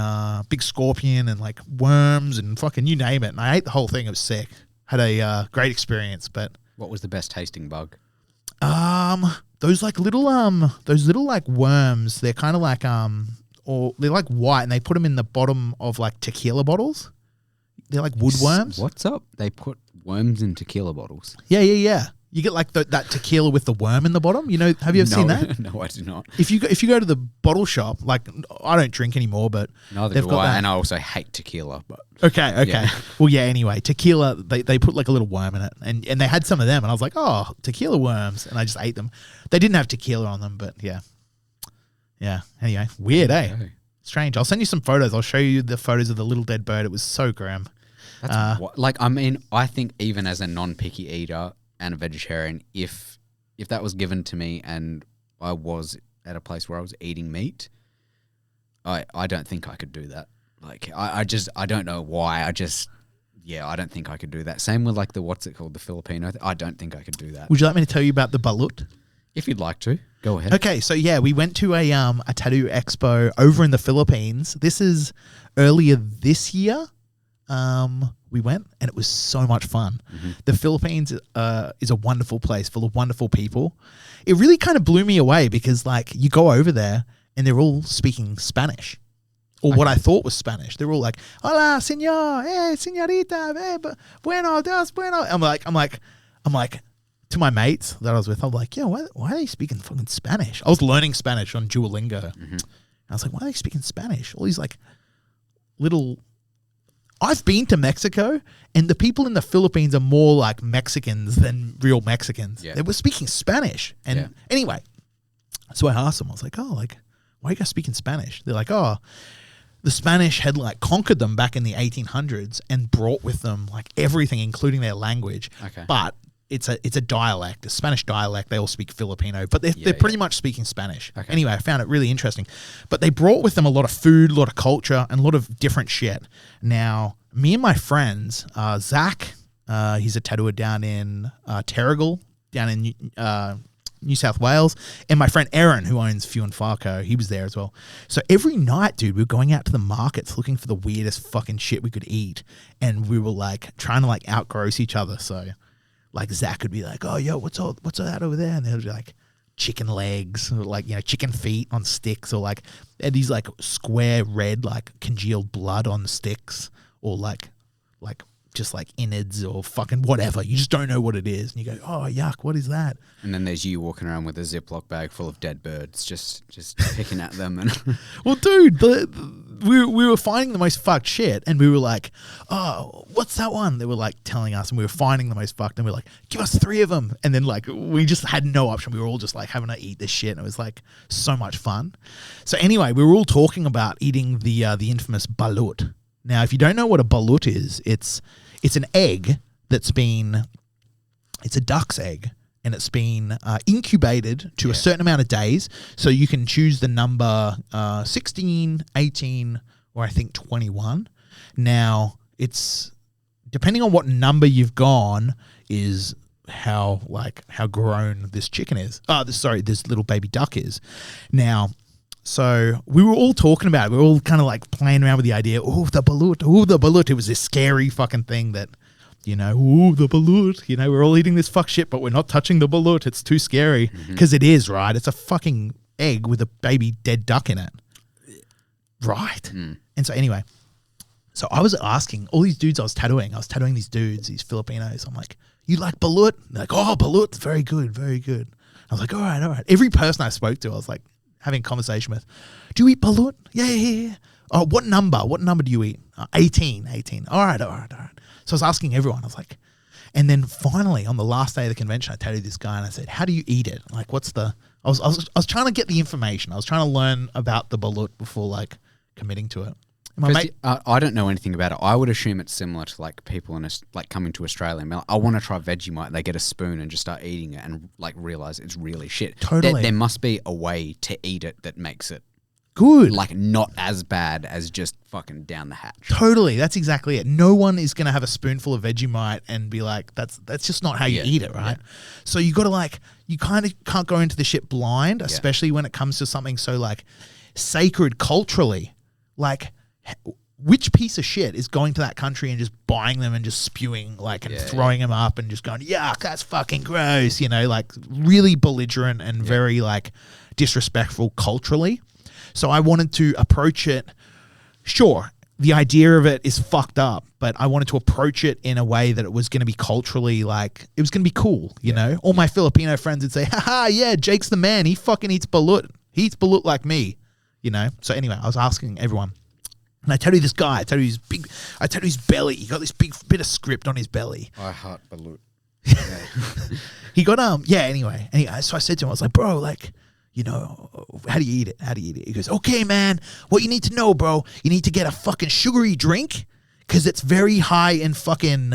big scorpion and like worms and fucking you name it. And I ate the whole thing. It was sick. Had a great experience. But What was the best tasting bug? those little like worms. They're kind of like or they're like white, and they put them in the bottom of like tequila bottles. They're like wood worms. What's up? They put worms in tequila bottles. Yeah. You get like that tequila with the worm in the bottom. You know, have you ever seen that? No, I do not. If you go to the bottle shop, like I don't drink anymore, but Neither they've do got I, that. and I also hate tequila. But Okay. Yeah. Well, yeah. Anyway, tequila. They put like a little worm in it, and they had some of them, and I was like, oh, tequila worms, and I just ate them. They didn't have tequila on them, but yeah. Anyway, weird, eh? Okay. Strange. I'll send you some photos. I'll show you the photos of the little dead bird. It was so grim. That's like, I mean, I think even as a non-picky eater and a vegetarian, if that was given to me and I was at a place where I was eating meat, I don't think I could do that. Like, I don't know why. I don't think I could do that. Same with like the Filipino. I don't think I could do that. Would you like me to tell you about the balut? If you'd like to, go ahead. Okay, so yeah, we went to a tattoo expo over in the Philippines. This is earlier this year. We went and it was so much fun. Mm-hmm. The Philippines is a wonderful place full of wonderful people. It really kind of blew me away because like you go over there and they're all speaking Spanish. Or what I thought was Spanish. They're all like, "Hola, señor, señorita, bueno, Dios, bueno." I'm like, to my mates that I was with, I'm like, "Yo, why are they speaking fucking Spanish?" I was learning Spanish on Duolingo. Mm-hmm. I was like, "Why are they speaking Spanish?" All these like little. I've been to Mexico, and the people in the Philippines are more like Mexicans than real Mexicans. Yeah. They were speaking Spanish, and anyway, so I asked them. I was like, "Oh, like, why are you guys speaking Spanish?" They're like, "Oh." The Spanish had like conquered them back in the 1800s and brought with them like everything, including their language. Okay. But it's a dialect, a Spanish dialect. They all speak Filipino, but they're pretty much speaking Spanish. Okay. Anyway, I found it really interesting. But they brought with them a lot of food, a lot of culture, and a lot of different shit. Now, me and my friends, Zach, he's a tattooer down in Terrigal, down in New South Wales, and my friend Aaron, who owns Few and Farco, he was there as well. So every night, dude, we were going out to the markets looking for the weirdest fucking shit we could eat, and we were like trying to like outgross each other. So like Zach would be like, "Oh, yo, what's all that over there?" And they'd be like chicken legs, or like, you know, chicken feet on sticks, or like these like square red like congealed blood on sticks, or like just like innards or fucking whatever. You just don't know what it is. And you go, "Oh, yuck, what is that?" And then there's you walking around with a Ziploc bag full of dead birds, just picking at them. And well, dude, we were finding the most fucked shit, and we were like, "Oh, what's that one?" They were like telling us, and we were finding the most fucked, and we were like, "Give us 3 of them." And then like we just had no option. We were all just like having to eat this shit, and it was like so much fun. So anyway, we were all talking about eating the infamous balut. Now, if you don't know what a balut is, it's an egg it's a duck's egg, and it's been incubated to a certain amount of days. So you can choose the number 16, 18, or I think 21. Now, it's depending on what number you've gone is how grown this chicken is. This little baby duck is. Now, so we were all talking about it. We were all kind of like playing around with the idea, the balut. It was this scary fucking thing that, you know, the balut. You know, we're all eating this fuck shit, but we're not touching the balut. It's too scary. Because it is, right? It's a fucking egg with a baby dead duck in it. Right. Mm. And so anyway, so I was asking all these dudes I was tattooing these dudes, these Filipinos. I'm like, "You like balut?" They're like, "Oh, balut, very good, very good." I was like, all right. Every person I spoke to, I was like, having a conversation with, "Do you eat balut?" Yeah. "Oh, what number? What number do you eat?" 18. All right. So I was asking everyone. I was like, and then finally on the last day of the convention, I tattooed this guy and I said, "How do you eat it? Like, what's the?" I was trying to get the information. I was trying to learn about the balut before like committing to it. My mate, I don't know anything about it. I would assume it's similar to like people in like coming to Australia and be like, I want to try Vegemite. They get a spoon and just start eating it and like realize it's really shit. Totally. There must be a way to eat it that makes it good. like not as bad as just fucking down the hatch. Totally. That's exactly it. No one is going to have a spoonful of Vegemite and be like, that's just not how you eat it, right? Yeah. So you got to like, you kind of can't go into the shit blind, especially when it comes to something so like sacred culturally. Like, which piece of shit is going to that country and just buying them and just spewing like and throwing them up and just going, yuck, that's fucking gross, you know, like really belligerent and very like disrespectful culturally. So I wanted to approach it. Sure, the idea of it is fucked up, but I wanted to approach it in a way that it was going to be culturally like, it was going to be cool, you know? All my Filipino friends would say, haha, yeah, Jake's the man. He fucking eats balut. He eats balut like me, you know? So anyway, I was asking everyone. And I tell you this guy, I tell you his belly. He got this big bit of script on his belly. I heart balut. He got, anyway. So I said to him, I was like, bro, like, you know, how do you eat it? How do you eat it? He goes, okay, man, what you need to know, bro, you need to get a fucking sugary drink because it's very high in fucking,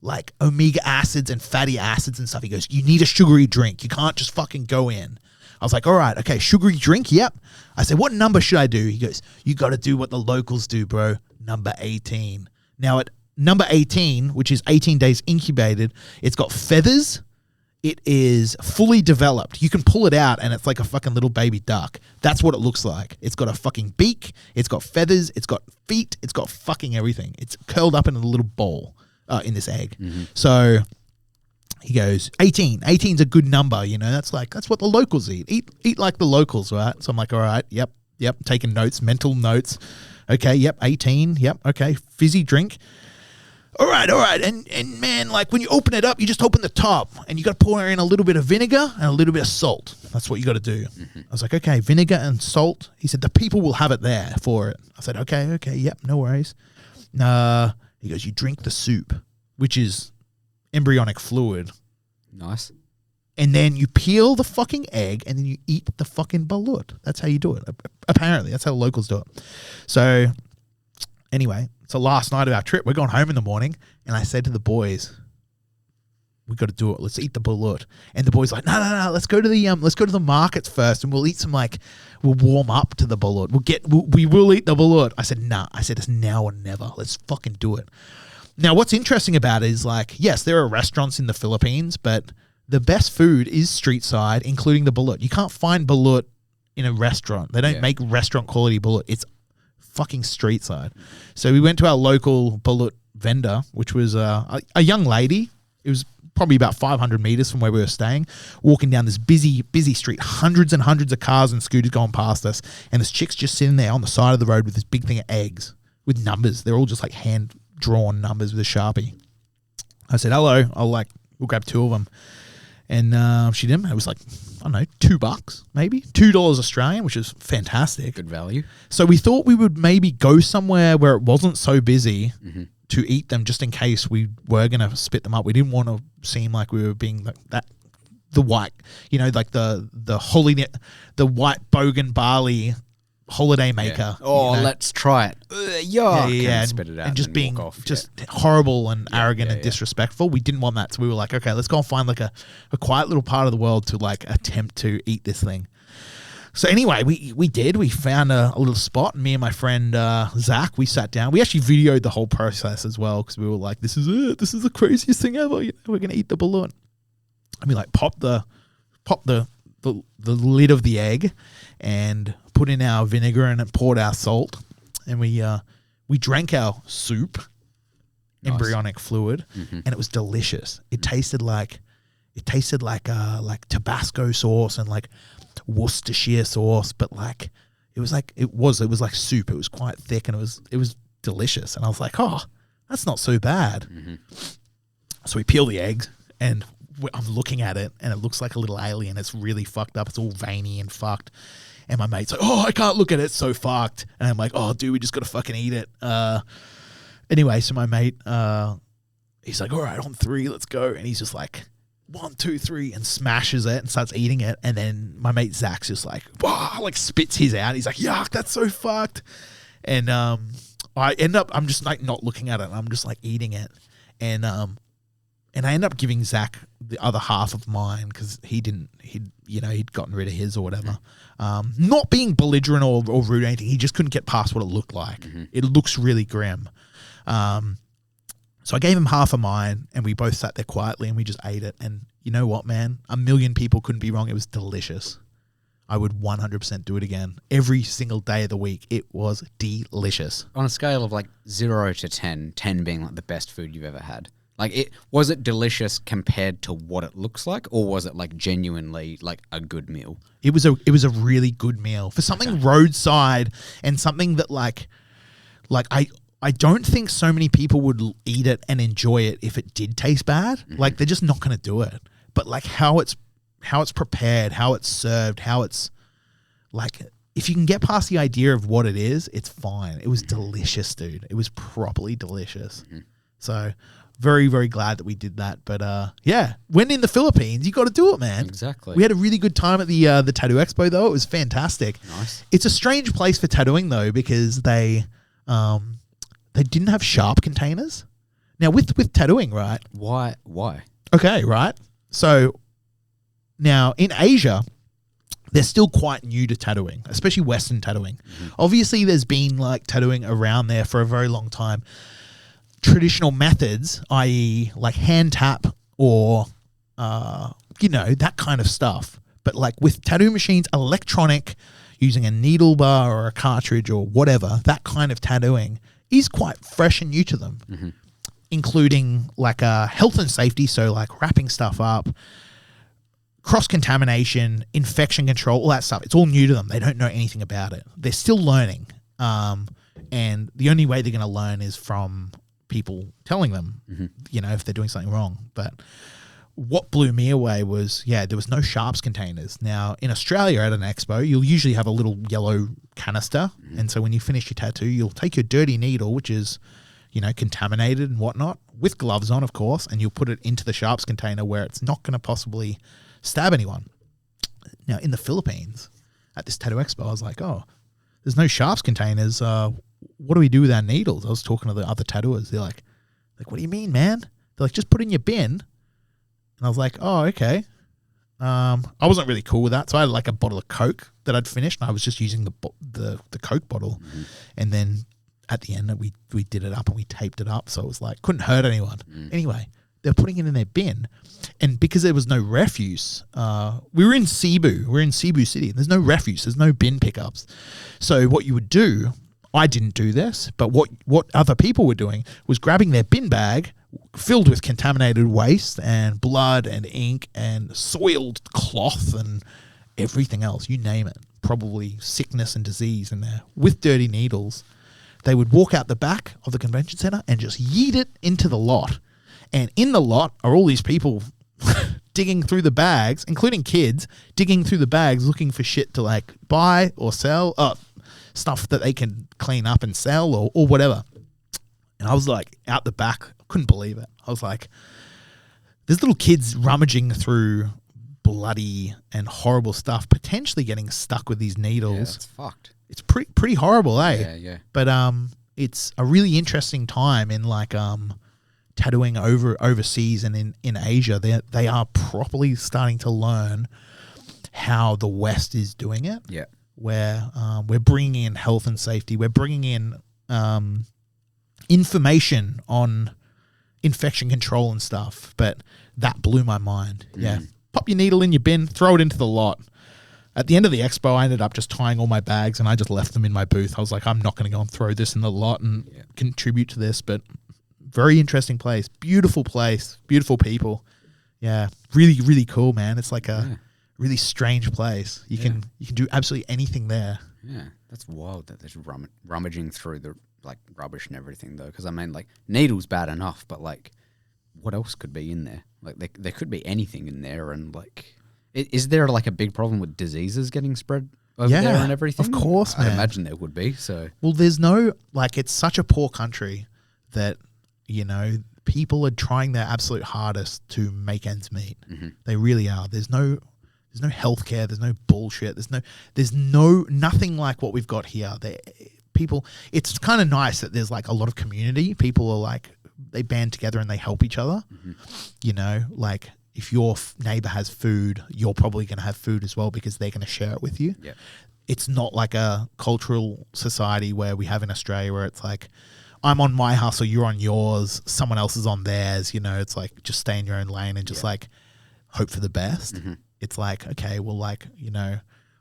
like omega acids and fatty acids and stuff. He goes, you need a sugary drink. You can't just fucking go in. I was like, all right, okay, sugary drink, yep. I said, what number should I do? He goes, you got to do what the locals do, bro, number 18. Now, at number 18, which is 18 days incubated, it's got feathers. It is fully developed. You can pull it out, and it's like a fucking little baby duck. That's what it looks like. It's got a fucking beak. It's got feathers. It's got feet. It's got fucking everything. It's curled up in a little bowl in this egg. Mm-hmm. So he goes, 18. 18's a good number, you know. That's what the locals eat. Eat like the locals, right? So I'm like, all right, yep. Taking notes, mental notes. Okay, yep, 18. Yep, okay. Fizzy drink. All right. And man, like when you open it up, you just open the top and you got to pour in a little bit of vinegar and a little bit of salt. That's what you got to do. Mm-hmm. I was like, okay, vinegar and salt. He said, the people will have it there for it. I said, okay, yep, no worries. He goes, you drink the soup, which is embryonic fluid. Nice. And then you peel the fucking egg and then you eat the fucking balut. That's how you do it. Apparently, that's how locals do it. So anyway, so last night of our trip, we're going home in the morning, and I said to the boys, "We got to do it. Let's eat the balut." And the boys like, "No. Let's go to the markets first, and we'll eat some we'll warm up to the balut. We will eat the balut." I said, "Nah." I said, "It's now or never. Let's fucking do it." Now, what's interesting about it is like, yes, there are restaurants in the Philippines, but the best food is street side, including the balut. You can't find balut in a restaurant. They don't make restaurant quality balut. It's fucking street side. So we went to our local balut vendor, which was a young lady. It was probably about 500 meters from where we were staying, walking down this busy street, hundreds and hundreds of cars and scooters going past us, and this chick's just sitting there on the side of the road with this big thing of eggs with numbers. They're all just like hand-drawn numbers with a Sharpie. I said, hello, we'll grab two of them. And she didn't. It was like, I don't know, $2 maybe, $2 Australian, which is fantastic. Good value. So we thought we would maybe go somewhere where it wasn't so busy to eat them, just in case we were going to spit them up. We didn't want to seem like we were being like that, the white, you know, like the white bogan barley holiday maker. Yeah. Oh, you know? Let's try it. Yeah. And spit it out and just being walk off. just horrible and arrogant and disrespectful. We didn't want that, so we were like, okay, let's go and find like a quiet little part of the world to like attempt to eat this thing. So anyway, we did. We found a little spot. Me and my friend Zach, we sat down. We actually videoed the whole process as well because we were like, this is it. This is the craziest thing ever. You know, we're gonna eat the balut. And we like pop the lid of the egg and put in our vinegar and poured our salt, and we drank our soup, embryonic fluid, and it was delicious. It tasted like Tabasco sauce and like Worcestershire sauce, but like it was like soup. It was quite thick and it was delicious. And I was like, oh, that's not so bad. So we peel the eggs and I'm looking at it and it looks like a little alien. It's really fucked up. It's all veiny and fucked. And my mate's like, oh, I can't look at it. It's so fucked. And I'm like, oh, dude, we just got to fucking eat it. Anyway, so my mate, he's like, all right, on 3, let's go. And he's just like, 1, 2, 3, and smashes it and starts eating it. And then my mate Zach's just like, wow, like spits his out. He's like, yuck, that's so fucked. And I end up, I'm just like not looking at it. I'm just like eating it. And I end up giving Zach the other half of mine because he'd gotten rid of his or whatever. Not being belligerent or rude or anything. He just couldn't get past what it looked like. It looks really grim. So I gave him half of mine, and we both sat there quietly and we just ate it. And you know what, man? A million people couldn't be wrong. It was delicious. I would 100% do it again. Every single day of the week, it was delicious. On a scale of like 0 to 10, 10 being like the best food you've ever had. Like, was it delicious compared to what it looks like, or was it like genuinely like a good meal? It was a really good meal for something roadside and something that like I don't think so many people would eat it and enjoy it if it did taste bad. Like, they're just not going to do it. But like how it's prepared, how it's served, how it's like, if you can get past the idea of what it is, it's fine. It was delicious, dude. It was properly delicious. So very, very glad that we did that. But yeah, when in the Philippines, you got to do it, man. Exactly. We had a really good time at the Tattoo Expo, though. It was fantastic. Nice. It's a strange place for tattooing, though, because they didn't have sharp containers. Now, with tattooing, right? Why? Okay, right. So now in Asia, they're still quite new to tattooing, especially Western tattooing. Obviously, there's been like tattooing around there for a very long time. Traditional methods, i.e. like hand tap or, that kind of stuff. But like with tattoo machines, electronic, using a needle bar or a cartridge or whatever, that kind of tattooing is quite fresh and new to them, including like health and safety. So like wrapping stuff up, cross-contamination, infection control, all that stuff. It's all new to them. They don't know anything about it. They're still learning. And the only way they're going to learn is from people telling them, if they're doing something wrong. But what blew me away was, there was no sharps containers. Now, in Australia at an expo, you'll usually have a little yellow canister. And so when you finish your tattoo, you'll take your dirty needle, which is, contaminated and whatnot, with gloves on, of course, and you'll put it into the sharps container where it's not going to possibly stab anyone. Now, in the Philippines, at this tattoo expo, I was like, oh, there's no sharps containers. What do we do with our needles? I was talking to the other tattooers. They're like, what do you mean, man? They're like, just put it in your bin. And I was like, oh, okay. I wasn't really cool with that. So I had like a bottle of Coke that I'd finished, and I was just using the Coke bottle. And then at the end, we did it up and we taped it up. So it was like, couldn't hurt anyone. Anyway, they're putting it in their bin. And because there was no refuse, we were in Cebu. We're in Cebu City. And there's no refuse. There's no bin pickups. So what you would do, I didn't do this, but what other people were doing was grabbing their bin bag filled with contaminated waste and blood and ink and soiled cloth and everything else, you name it, probably sickness and disease in there, with dirty needles. They would walk out the back of the convention center and just yeet it into the lot. And in the lot are all these people digging through the bags, including kids, digging through the bags looking for shit to like buy or sell, stuff that they can clean up and sell or whatever. And I was like out the back, couldn't believe it. I was like, there's little kids rummaging through bloody and horrible stuff, potentially getting stuck with these needles. Yeah, that's fucked. It's pretty horrible, eh? Yeah. But it's a really interesting time in like tattooing overseas and in Asia. They are properly starting to learn how the West is doing it. Yeah. Where we're bringing in health and safety. We're bringing in information on infection control and stuff. But that blew my mind. Yeah. Pop your needle in your bin, throw it into the lot. At the end of the expo, I ended up just tying all my bags and I just left them in my booth. I was like, I'm not going to go and throw this in the lot and contribute to this. But very interesting place. Beautiful people. Yeah. Really, really cool, man. It's like a really strange place. You can do absolutely anything there. Yeah, that's wild that there's rummaging through the like rubbish and everything though. Because I mean, like needles bad enough, but like, what else could be in there? Like there could be anything in there, and like, is there like a big problem with diseases getting spread over there and everything? Of course, man. I imagine there would be. So well, there's no like, it's such a poor country that people are trying their absolute hardest to make ends meet. They really are. There's no healthcare. There's no bullshit. There's nothing like what we've got here. people, it's kind of nice that there's like a lot of community. People are like, they band together and they help each other. You know, like if your neighbor has food, you're probably going to have food as well because they're going to share it with you. Yeah. It's not like a cultural society where we have in Australia where it's like, I'm on my hustle, you're on yours, someone else is on theirs. You know, it's like just stay in your own lane and just like hope for the best. It's like, okay, well, like, you know,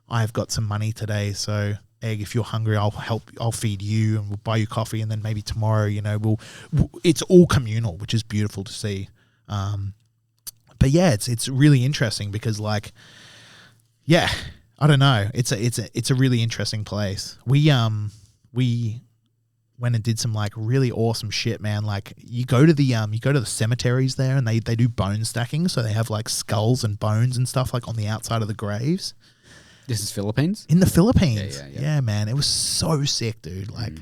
I've got some money today, so Egg, if you're hungry, I'll feed you and we'll buy you coffee, and then maybe tomorrow, you know, it's all communal, which is beautiful to see. But yeah, it's really interesting because like, yeah, I don't know, it's a really interesting place. We went and did some like really awesome shit, man. Like you go to the cemeteries there and they do bone stacking. So they have like skulls and bones and stuff like on the outside of the graves. This is Philippines? In the Philippines. Yeah. Yeah, man. It was so sick, dude. Like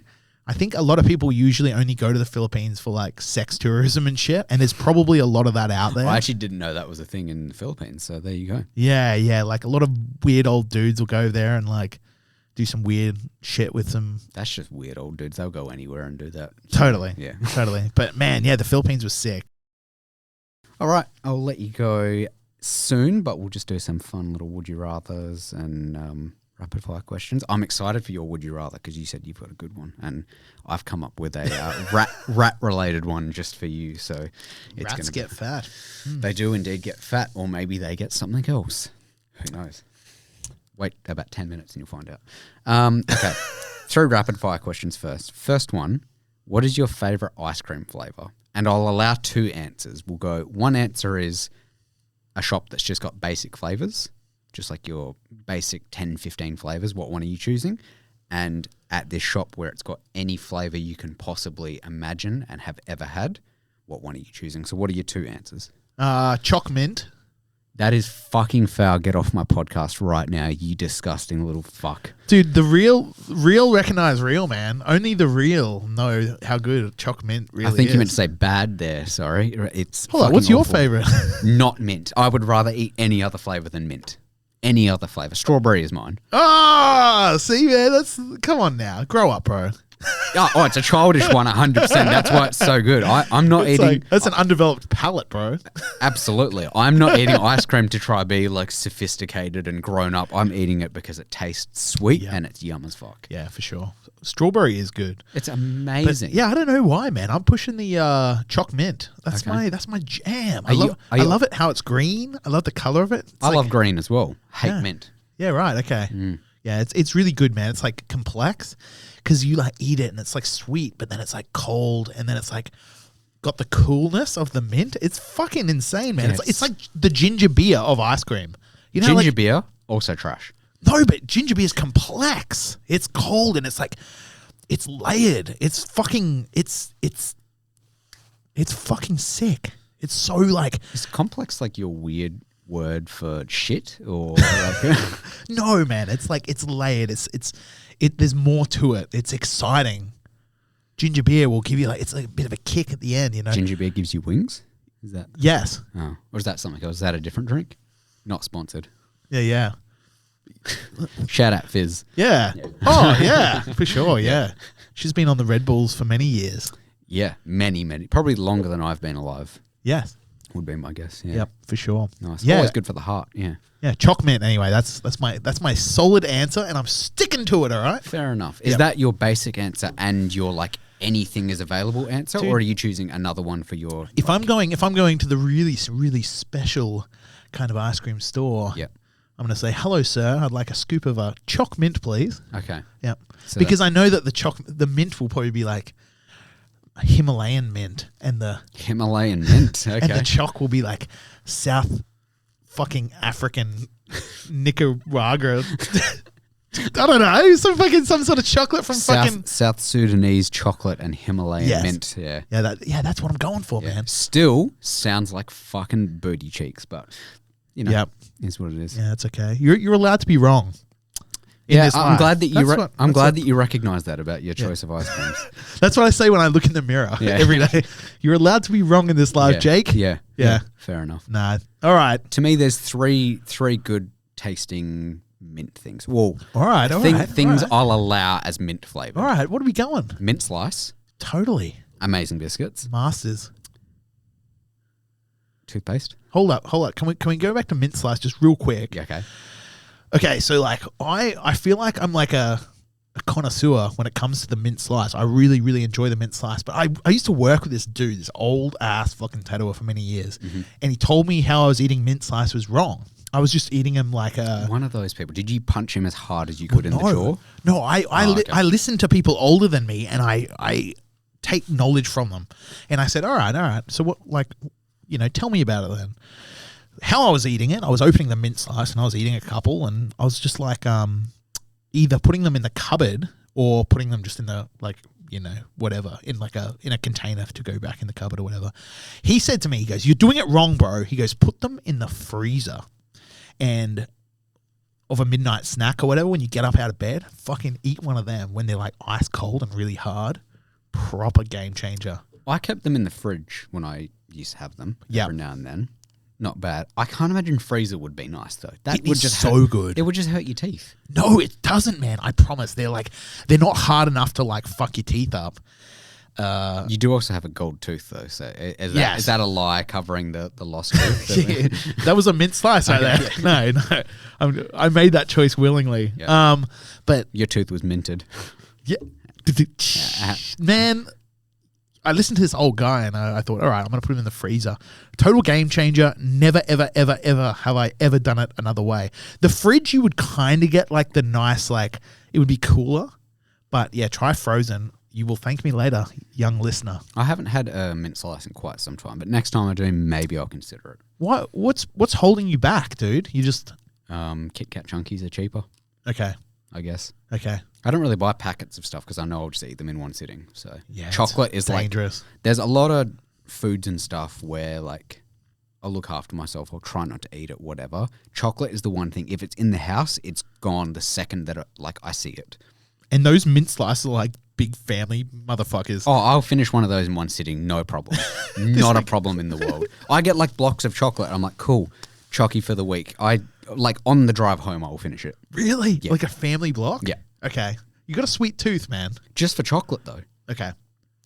I think a lot of people usually only go to the Philippines for like sex tourism and shit. And there's probably a lot of that out there. I actually didn't know that was a thing in the Philippines. So there you go. Yeah. Like a lot of weird old dudes will go there and like do some weird shit with them. That's just weird old dudes. They'll go anywhere and do that. Totally. Yeah. Totally. But man, yeah, the Philippines was sick. All right. I'll let you go soon, but we'll just do some fun little would you rathers and rapid fire questions. I'm excited for your would you rather because you said you've got a good one, and I've come up with a rat related one just for you. So it's Rats get fat. They do indeed get fat, or maybe they get something else. Who knows? Wait about 10 minutes and you'll find out. Okay, 3 rapid fire questions first. First one, what is your favourite ice cream flavour? And I'll allow 2 answers. We'll go, one answer is a shop that's just got basic flavours, just like your basic 10, 15 flavours. What one are you choosing? And at this shop where it's got any flavour you can possibly imagine and have ever had, what one are you choosing? So what are your 2 answers? Choc mint. That is fucking foul. Get off my podcast right now, you disgusting little fuck. Dude, the real recognize real, man. Only the real know how good choc mint really is. I think you meant to say bad there, sorry. It's Hold on, what's your awful. favorite? Not mint. I would rather eat any other flavor than mint. Any other flavor. Strawberry is mine. See, man, come on now. Grow up, bro. Oh, it's a childish one, 100%. That's why it's so good. I'm not eating... Like, that's an undeveloped palate, bro. Absolutely. I'm not eating ice cream to try be like sophisticated and grown up. I'm eating it because it tastes sweet and it's yum as fuck. Yeah, for sure. Strawberry is good. It's amazing. But, yeah, I don't know why, man. I'm pushing the choc mint. That's my jam. I love it how it's green. I love the color of it. I love green as well. Hate mint. Yeah, right. Okay. Yeah, it's really good, man. It's like complex because you like eat it and it's like sweet, but then it's like cold and then it's like got the coolness of the mint. It's fucking insane, man. Yes. It's like the ginger beer of ice cream. You know, ginger like, beer, also trash. No, but ginger beer is complex. It's cold and it's like it's layered. It's fucking fucking sick. It's so like Is complex like your weird word for shit or like no, man. It's like it's layered. There's more to it. It's exciting. Ginger beer will give you like it's like a bit of a kick at the end, you know. Ginger beer gives you wings? Is that Yes. Oh, or is that something else? Is that a different drink? Not sponsored. Yeah. Shout out Fizz. Yeah. Oh, yeah, for sure. Yeah. She's been on the Red Bulls for many years. Yeah, many. Probably longer than I've been alive. Yes. Would be my guess. Yeah. Yep, for sure. Nice. Yeah. Always good for the heart. Yeah. Yeah, choc mint anyway. That's my solid answer and I'm sticking to it, all right? Fair enough. Is that your basic answer and your like anything is available answer, Dude, or are you choosing another one for your If I'm going to the really, really special kind of ice cream store, I'm going to say, "Hello, sir. I'd like a scoop of a choc mint, please." Okay. Yep. So because I know that the mint will probably be like a Himalayan mint and the Himalayan mint. Okay. and the choc will be like South fucking African Nicaragua. I don't know, some sort of chocolate from South Sudanese chocolate and Himalayan mint. Yeah. That's what I'm going for, man. Still sounds like fucking booty cheeks, but you know, is what it is. Yeah, it's okay. You're allowed to be wrong. Yeah, I'm glad that you recognize that about your choice of ice creams. That's what I say when I look in the mirror every day. You're allowed to be wrong in this life, Jake. Yeah. Fair enough. Nah. All right. To me, there's three good tasting mint things. Well, All right. things I'll allow as mint flavored. All right. What are we going? Mint slice, Totally. amazing biscuits, Masters. toothpaste. Hold up. Can we go back to mint slice just real quick? Yeah, okay. Okay, so like I feel like I'm like a connoisseur when it comes to the mint slice. I really, really enjoy the mint slice. But I used to work with this dude, this old ass fucking tattooer for many years. And he told me how I was eating mint slice was wrong. I was just eating him like a... One of those people. Did you punch him as hard as you could in the jaw? No, I listen to people older than me and I take knowledge from them. And I said, all right. So what, like, you know, tell me about it then. How I was eating it, I was opening the mint slice and I was eating a couple and I was just like either putting them in the cupboard or putting them just in the, like, you know, whatever, in a container to go back in the cupboard or whatever. He said to me, he goes, you're doing it wrong, bro. He goes, put them in the freezer and of a midnight snack or whatever, when you get up out of bed, fucking eat one of them when they're like ice cold and really hard. Proper game changer. I kept them in the fridge when I used to have them every now and then. Not bad. I can't imagine freezer would be nice though. That It would is just so good. It would just hurt your teeth. No, it doesn't, man. I promise. They're not hard enough to like fuck your teeth up. You do also have a gold tooth though, so is that a lie covering the lost tooth? Yeah, that was a mint slice right there. No, I made that choice willingly. Yeah. But your tooth was minted. yeah, man. I listened to this old guy and I thought, all right, I'm going to put him in the freezer. Total game changer. Never, ever, ever, ever have I ever done it another way. The fridge, you would kind of get like the nice, like it would be cooler. But yeah, try frozen. You will thank me later, young listener. I haven't had a mint slice in quite some time, but next time I do, maybe I'll consider it. What's holding you back, dude? You just... Kit Kat Chunkies are cheaper. Okay. I guess. Okay. I don't really buy packets of stuff because I know I'll just eat them in one sitting. So yeah, chocolate is dangerous. Like, there's a lot of foods and stuff where like I'll look after myself. I'll try not to eat it, whatever. Chocolate is the one thing. If it's in the house, it's gone the second that I see it. And those mint slices are like big family motherfuckers. Oh, I'll finish one of those in one sitting. No problem. Not a problem in the world. I get like blocks of chocolate. I'm like, cool, chocky for the week. Like on the drive home, I will finish it. Really? Yeah. Like a family block? Yeah. Okay. You got a sweet tooth, man. Just for chocolate, though. Okay.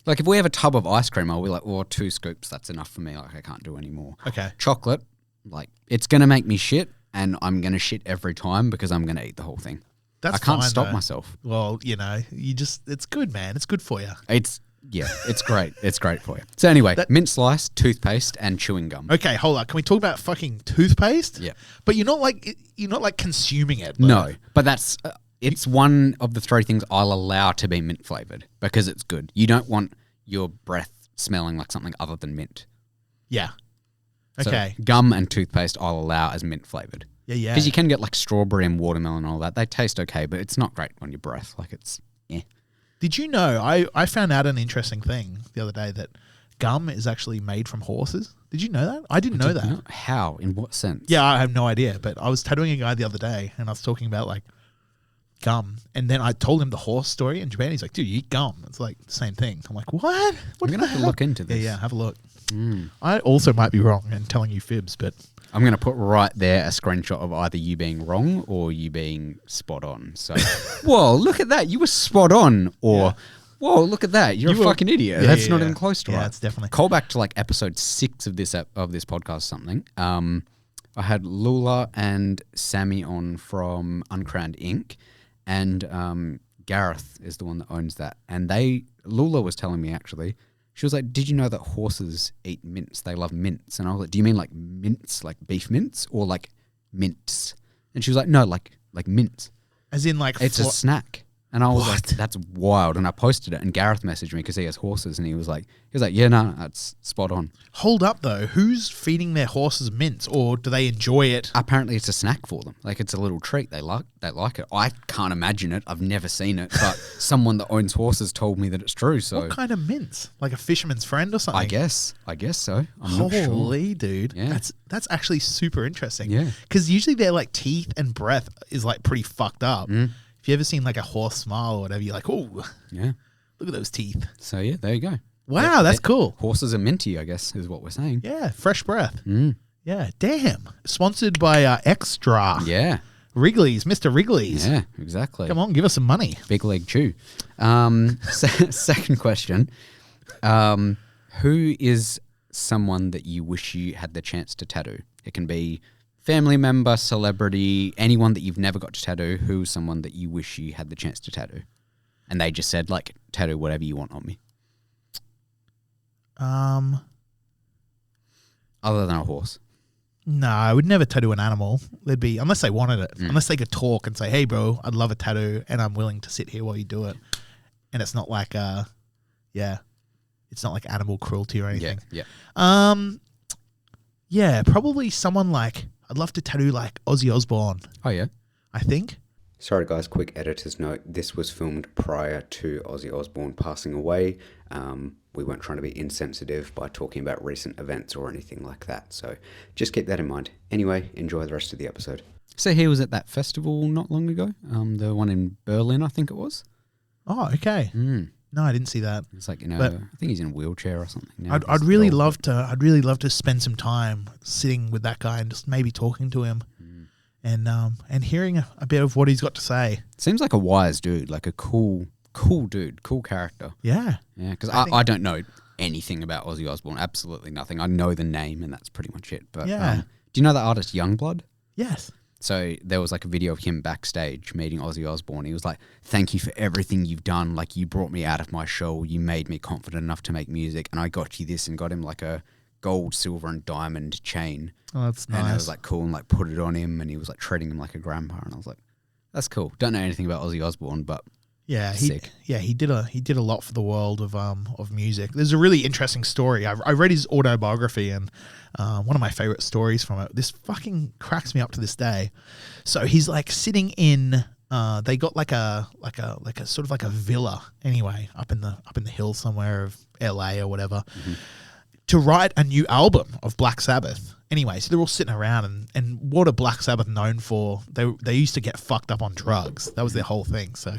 Like if we have a tub of ice cream, I'll be like, oh, 2 scoops, that's enough for me. Like I can't do any more. Okay. Chocolate, like it's going to make me shit and I'm going to shit every time because I'm going to eat the whole thing. That's I can't fine, stop though. myself. Well, you know, it's good, man. It's good for you. It's great. It's great for you. So anyway, mint slice, toothpaste, and chewing gum. Okay, hold on. Can we talk about fucking toothpaste? Yeah. But you're not like consuming it. No, but that's it's one of the 3 things I'll allow to be mint flavored because it's good. You don't want your breath smelling like something other than mint. Yeah. So Okay. gum and toothpaste I'll allow as mint flavored. Yeah. Because you can get like strawberry and watermelon and all that. They taste okay, but it's not great on your breath. Like it's, yeah. Did you know, I found out an interesting thing the other day that gum is actually made from horses. Did you know that? I didn't know that. How? In what sense? Yeah, I have no idea. But I was tattooing a guy the other day and I was talking about like gum. And then I told him the horse story in Japan. He's like, dude, you eat gum. It's like the same thing. I'm like, what? I'm going to have to look into this. Yeah, have a look. I also might be wrong and telling you fibs, but... I'm going to put right there a screenshot of either you being wrong or you being spot on. So, whoa, look at that. You were spot on. Or, whoa, look at that. You're a fucking idiot. That's not even close to right. Yeah, it's definitely. Call back to like episode 6 of this podcast or something. I had Lula and Sammy on from Uncrowned Ink. And Gareth is the one that owns that. And Lula was telling me actually, she was like, did you know that horses eat mints? They love mints. And I was like, do you mean like mints, like beef mints or like mints? And she was like, no, like mints. As in like... It's a snack. And I was like, that's wild. And I posted it and Gareth messaged me because he has horses and he was like, yeah, no, that's spot on. Hold up though. Who's feeding their horses mints or do they enjoy it? Apparently it's a snack for them. Like it's a little treat. They like it. I can't imagine it. I've never seen it, but someone that owns horses told me that it's true. So what kind of mints? Like a fisherman's friend or something? I guess so. I'm not sure. Holy dude. Yeah. That's actually super interesting. Yeah. Because usually their like teeth and breath is like pretty fucked up. If you ever seen like a horse smile or whatever, you're like, oh, yeah, look at those teeth. So yeah, there you go. Wow, that's cool. Horses are minty, I guess, is what we're saying. Yeah, fresh breath. Yeah, damn. Sponsored by Extra. Yeah. Wrigley's, Mr. Wrigley's. Yeah, exactly. Come on, give us some money. Big League Chew. Second question. Who is someone that you wish you had the chance to tattoo? It can be family member, celebrity, anyone that you've never got to tattoo. Who's someone that you wish you had the chance to tattoo? And they just said, like, tattoo whatever you want on me. Other than a horse. No, I would never tattoo an animal. They'd be, unless they wanted it, unless they could talk and say, hey, bro, I'd love a tattoo and I'm willing to sit here while you do it. And it's not like, it's not like animal cruelty or anything. Yeah, probably someone like, I'd love to tattoo like Ozzy Osbourne. Oh, yeah? I think. Sorry guys, quick editor's note. This was filmed prior to Ozzy Osbourne passing away. We weren't trying to be insensitive by talking about recent events or anything like that. So just keep that in mind. Anyway, enjoy the rest of the episode. So he was at that festival not long ago. The one in Berlin, I think it was. Oh, okay. No, I didn't see that. It's like, you know, But I think he's in a wheelchair or something now. I'd really love to spend some time sitting with that guy and just maybe talking to him and hearing a bit of what he's got to say. Seems like a wise dude, like a cool dude, cool character. Yeah. Yeah, because I don't know anything about Ozzy Osbourne, absolutely nothing. I know the name and that's pretty much it. But Yeah. do you know the artist Youngblood? Yes. So there was like a video of him backstage meeting Ozzy Osbourne. He was like, thank you for everything you've done. Like, you brought me out of my shell. You made me confident enough to make music. And I got you this, and got him like a gold, silver, and diamond chain. Oh, that's nice. And it was like cool, and like put it on him, and he was like treating him like a grandpa. And I was like, that's cool. Don't know anything about Ozzy Osbourne, but yeah, sick. He did a lot for the world of music. There's a really interesting story. I read his autobiography, and one of my favorite stories from it. This fucking cracks me up to this day. So he's like sitting in. They got like a sort of like a villa anyway up in the hills somewhere of LA or whatever, to write a new album of Black Sabbath. Anyway, so they're all sitting around, and what are Black Sabbath known for? They used to get fucked up on drugs. That was their whole thing. So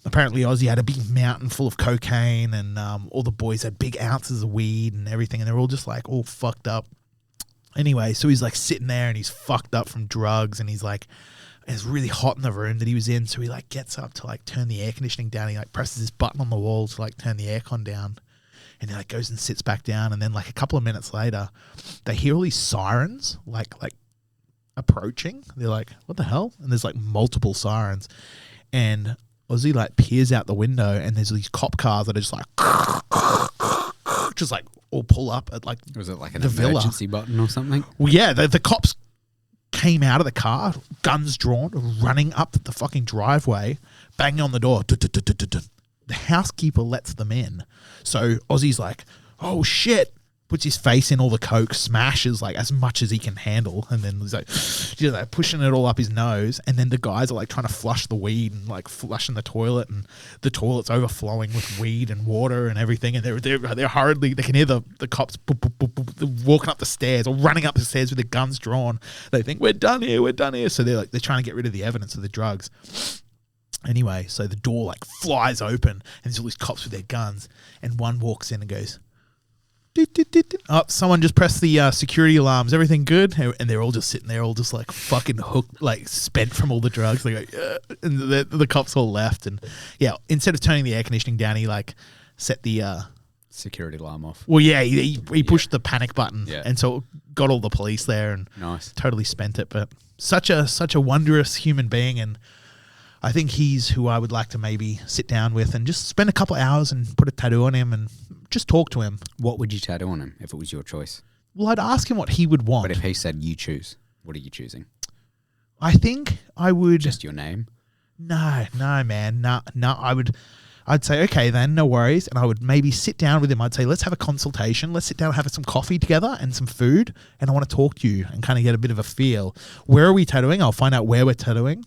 apparently Ozzy had a big mountain full of cocaine, and all the boys had big ounces of weed and everything, and they're all just like all fucked up. Anyway, so he's like sitting there and he's fucked up from drugs, and he's like, it's really hot in the room that he was in, so he like gets up to like turn the air conditioning down. He like presses this button on the wall to like turn the aircon down, and he like goes and sits back down, and then like a couple of minutes later, they hear all these sirens like approaching. They're like, what the hell? And there's like multiple sirens, and Ozzy like peers out the window, and there's these cop cars that are just like all pull up at like, was it like an the villa. emergency button or something? Well, yeah, the cops came out of the car, guns drawn, running up the fucking driveway, banging on the door. The housekeeper lets them in. So Ozzy's like, oh shit, puts his face in all the coke, smashes like as much as he can handle, and then he's like, you know, pushing it all up his nose, and then the guys are like trying to flush the weed and like flushing the toilet, and the toilet's overflowing with weed and water and everything, and they're hurriedly, they can hear the cops boop, boop, boop, boop, walking up the stairs or running up the stairs with their guns drawn. They think we're done here, so they're trying to get rid of the evidence of the drugs. Anyway, so the door like flies open, and there's all these cops with their guns, and one walks in and goes, oh, someone just pressed the security alarms. Everything good? And they're all just sitting there, all just like fucking hooked, like spent from all the drugs. They go, yeah. And the cops all left. And yeah, instead of turning the air conditioning down, he like set the security alarm off. Well, yeah, he pushed the panic button, and so got all the police there, and nice, totally spent it. But such a wondrous human being, and I think he's who I would like to maybe sit down with and just spend a couple of hours and put a tattoo on him and just talk to him. What would you tattoo on him if it was your choice? Well, I'd ask him what he would want. But if he said you choose, what are you choosing? I think I would... Just your name? No, man. No, I'd say, okay then, no worries. And I would maybe sit down with him. I'd say, let's have a consultation. Let's sit down and have some coffee together and some food. And I want to talk to you and kind of get a bit of a feel. Where are we tattooing? I'll find out where we're tattooing.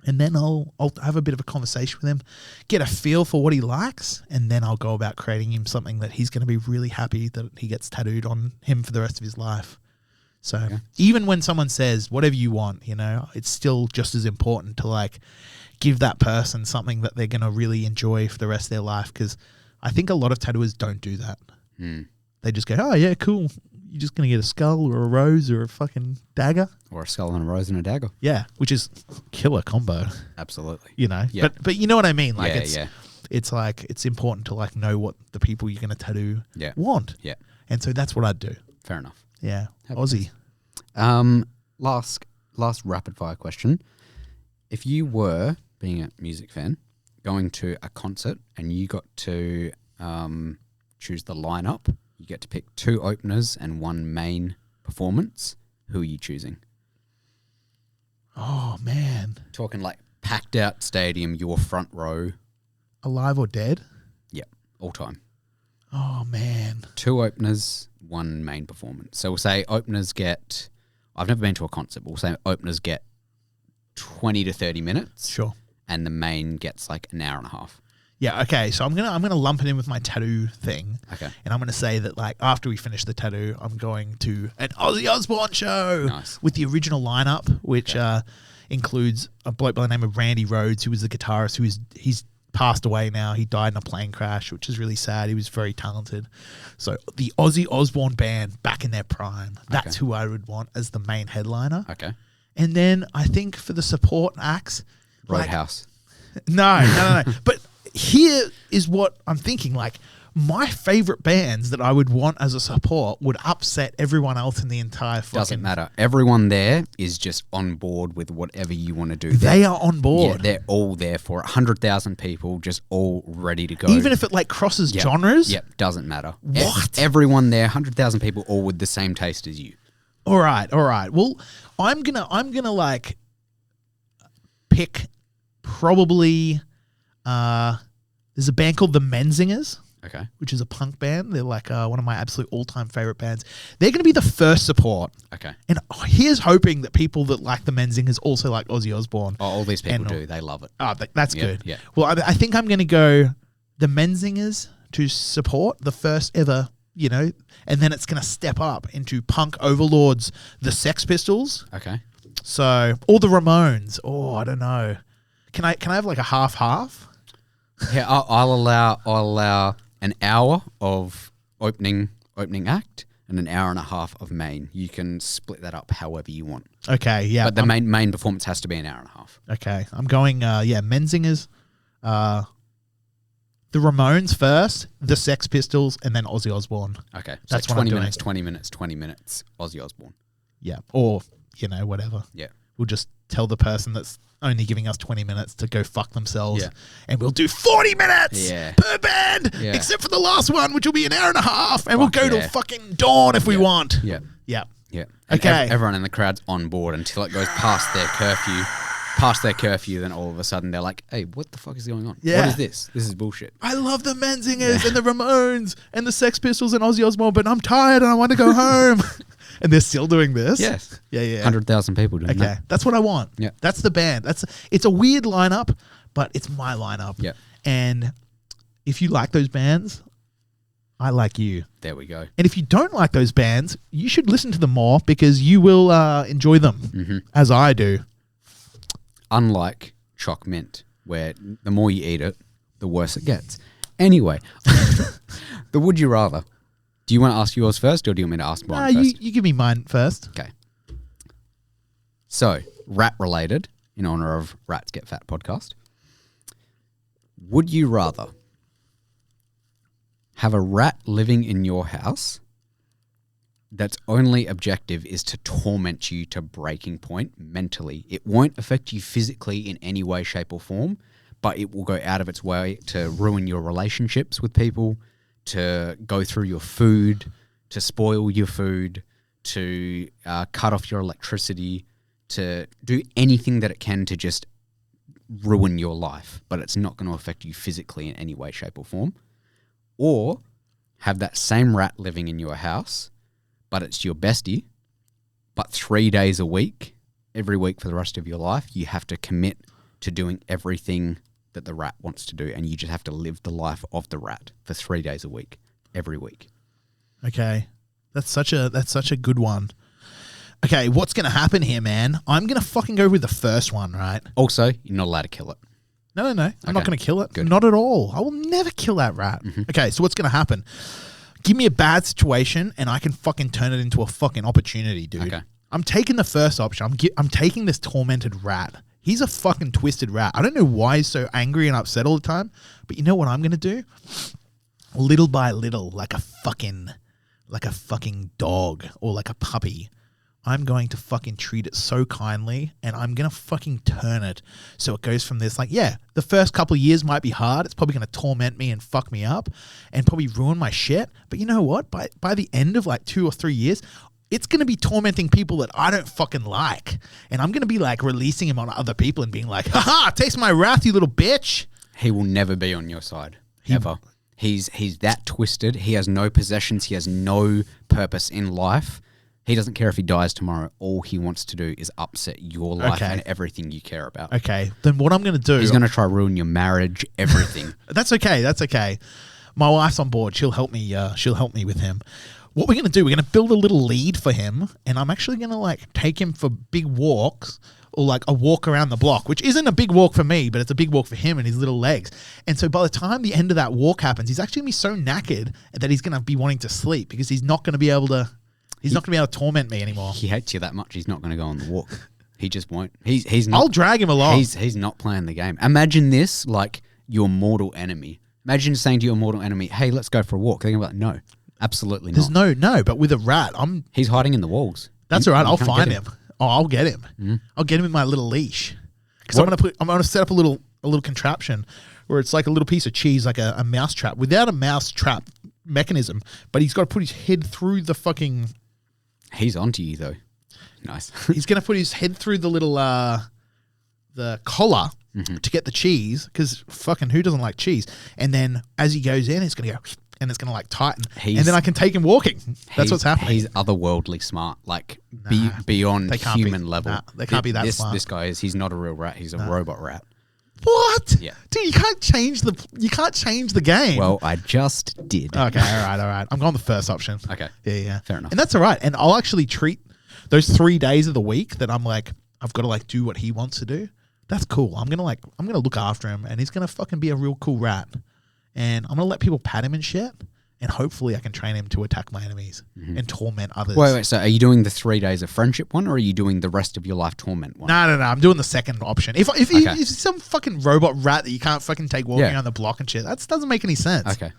And then I'll have a bit of a conversation with him, get a feel for what he likes, and then I'll go about creating him something that he's going to be really happy that he gets tattooed on him for the rest of his life. So even when someone says, whatever you want, you know, it's still just as important to like give that person something that they're going to really enjoy for the rest of their life, because I think a lot of tattooers don't do that. They just go, oh, yeah, cool. you're just going to get a skull or a rose or a fucking dagger. Or a skull and a rose and a dagger. Yeah, which is killer combo. Absolutely. You know, Yeah. but you know what I mean. Like Yeah, it's like it's important to like know what the people you're going to tattoo want. Yeah. And so that's what I'd do. Fair enough. Yeah, Happy Aussie. Last rapid fire question. If you were, being a music fan, going to a concert and you got to choose the lineup, you get to pick 2 openers and 1 main performance, who are you choosing? Oh man, Talking like packed out stadium, your front row. alive or dead? Yeah, all time. Oh man, 2 openers, 1 main performance. So we'll say openers get, I've never been to a concert, but we'll say openers get 20 to 30 minutes. sure. And the main gets like an hour and a half. Yeah, okay. So I'm gonna lump it in with my tattoo thing. Okay. And I'm gonna say that like after we finish the tattoo, I'm going to an Ozzy Osbourne show Nice. with the original lineup, which includes a bloke by the name of Randy Rhoads, who was the guitarist, he's passed away now. He died in a plane crash, which is really sad. He was very talented. So the Ozzy Osbourne band back in their prime. That's who I would want as the main headliner. Okay. And then I think for the support acts, Roadhouse. No. But here is what I'm thinking. Like, my favorite bands that I would want as a support would upset everyone else in the entire fucking... Doesn't matter. Everyone there is just on board with whatever you want to do. They are on board. Yeah, they're all there for it. 100,000 people just all ready to go. Even if it like crosses genres? Yep, doesn't matter. What? Everyone there, 100,000 people all with the same taste as you. All right. Well, I'm gonna like pick probably there's a band called the Menzingers. Okay. Which is a punk band. They're like one of my absolute all-time favorite bands. They're going to be the first support. Okay. And here's hoping that people that like the Menzingers also like Ozzy Osbourne. Oh, all these people And- do. They love it. Oh, that's Yeah, good. yeah. Well, I think I'm going to go the Menzingers to support the first ever, and then it's going to step up into punk overlords, the Sex Pistols. Okay. So, or the Ramones. Oh, I don't know. Can I have like a half-half? Yeah, I'll allow an hour of opening act and an hour and a half of main. You can split that up however you want. Okay, yeah. But the main performance has to be an hour and a half. Okay, I'm going, Menzingers, the Ramones first, the Sex Pistols, and then Ozzy Osbourne. Okay. So That's what 20 I'm minutes, doing. 20 minutes, 20 minutes, Ozzy Osbourne. Yeah, or, whatever. Yeah. We'll just tell the person that's only giving us 20 minutes to go fuck themselves. Yeah. And we'll do 40 minutes per band, Yeah. except for the last one, which will be an hour and a half. And we'll Fuck go till yeah. fucking dawn if we want. Yeah. Yeah. Yeah. And Okay. everyone in the crowd's on board until it goes past their curfew. Then all of a sudden they're like, hey, what the fuck is going on? Yeah. What is this? This is bullshit. I love the Menzingers and the Ramones and the Sex Pistols and Ozzy Osbourne, but I'm tired and I want to go home. And they're still doing this? Yes. Yeah. 100,000 people doing Okay, that. that's what I want. Yeah. That's the band. It's a weird lineup, but it's my lineup. Yeah. And if you like those bands, I like you. There we go. And if you don't like those bands, you should listen to them more because you will enjoy them as I do. Unlike choc mint, where the more you eat it, the worse it gets. Anyway, the would you rather. Do you want to ask yours first, or do you want me to ask mine first? You give me mine first. Okay. So, rat related, in honor of Rats Get Fat podcast. Would you rather have a rat living in your house that's only objective is to torment you to breaking point mentally? It won't affect you physically in any way, shape, or form, but it will go out of its way to ruin your relationships with people, to go through your food, to spoil your food, to cut off your electricity, to do anything that it can to just ruin your life, but it's not going to affect you physically in any way, shape, or form. Or have that same rat living in your house, but it's your bestie, but 3 days a week, every week for the rest of your life, you have to commit to doing everything that the rat wants to do, and you just have to live the life of the rat for 3 days a week, every week. Okay. That's such a good one. Okay, what's going to happen here, man? I'm going to fucking go with the first one, right? Also, you're not allowed to kill it. No. I'm not Okay. going to kill it. Good. Not at all. I will never kill that rat. Okay, so what's going to happen? Give me a bad situation and I can fucking turn it into a fucking opportunity, dude. Okay. I'm taking the first option. I'm taking this tormented rat. He's a fucking twisted rat. I don't know why he's so angry and upset all the time, but you know what I'm going to do? Little by little, like a fucking dog or like a puppy, I'm going to fucking treat it so kindly and I'm going to fucking turn it. So it goes from this, like, yeah, the first couple of years might be hard. It's probably going to torment me and fuck me up and probably ruin my shit. But you know what? By the end of like 2 or 3 years, it's going to be tormenting people that I don't fucking like. And I'm going to be like releasing him on other people and being like, haha, taste my wrath, you little bitch. He will never be on your side. Ever. He's that twisted. He has no possessions. He has no purpose in life. He doesn't care if he dies tomorrow. All he wants to do is upset your life and everything you care about. Okay. Then what I'm going to do... He's going to try to ruin your marriage, everything. That's okay. That's okay. My wife's on board. She'll help me. She'll help me with him. What we're going to do, we're going to build a little lead for him, and I'm actually going to like take him for big walks or like a walk around the block, which isn't a big walk for me, but it's a big walk for him and his little legs. And so by the time the end of that walk happens, he's actually going to be so knackered that he's going to be wanting to sleep because he's not going to be able to... He's not going to be able to torment me anymore. He hates you that much. He's not going to go on the walk. He just won't. He's not. I'll drag him along. He's not playing the game. Imagine this like your mortal enemy. Imagine saying to your mortal enemy, "Hey, let's go for a walk." They're going to be like, "No, absolutely not." There's no. But with a rat, He's hiding in the walls. That's all right. I'll find him. Oh, I'll get him. Mm-hmm. I'll get him with my little leash. Because I'm gonna set up a little contraption where it's like a little piece of cheese, like a mouse trap, without a mouse trap mechanism. But he's got to put his head through the fucking. He's onto you though. Nice. He's going to put his head through the little the collar to get the cheese because fucking who doesn't like cheese? And then as he goes in, it's going to go and it's going to like tighten. And then I can take him walking. That's what's happening. He's otherworldly smart, like beyond human level. Nah, they can't be that smart. This guy is. He's not a real rat. He's a robot rat. What? Yeah. Dude, you can't change the game. Well, I just did. Okay, all right. I'm going the first option. Okay. Yeah. Fair enough. And that's all right. And I'll actually treat those 3 days of the week that I'm like, I've got to like do what he wants to do. That's cool. I'm going to look after him and he's going to fucking be a real cool rat. And I'm going to let people pat him and shit. And hopefully I can train him to attack my enemies and torment others. Wait. So are you doing the 3 days of friendship one or are you doing the rest of your life torment one? No. I'm doing the second option. If he's some fucking robot rat that you can't fucking take walking on the block and shit, that doesn't make any sense. Okay.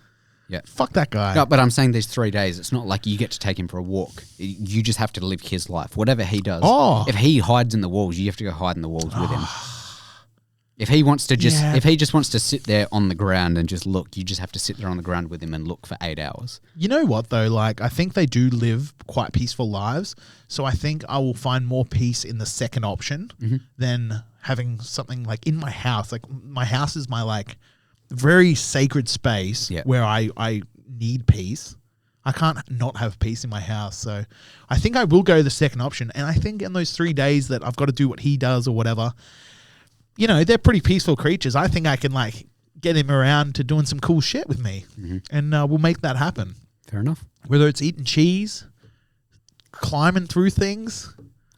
Yeah. Fuck that guy. No, but I'm saying these 3 days, it's not like you get to take him for a walk. You just have to live his life. Whatever he does. Oh. If he hides in the walls, you have to go hide in the walls with him. If he wants to if he just wants to sit there on the ground and just look, you just have to sit there on the ground with him and look for 8 hours. You know what though? Like I think they do live quite peaceful lives. So I think I will find more peace in the second option than having something like in my house. Like my house is my like very sacred space where I need peace. I can't not have peace in my house. So I think I will go the second option. And I think in those 3 days that I've got to do what he does or whatever, you know, they're pretty peaceful creatures. I think I can like get him around to doing some cool shit with me and we'll make that happen. Fair enough. Whether it's eating cheese, climbing through things.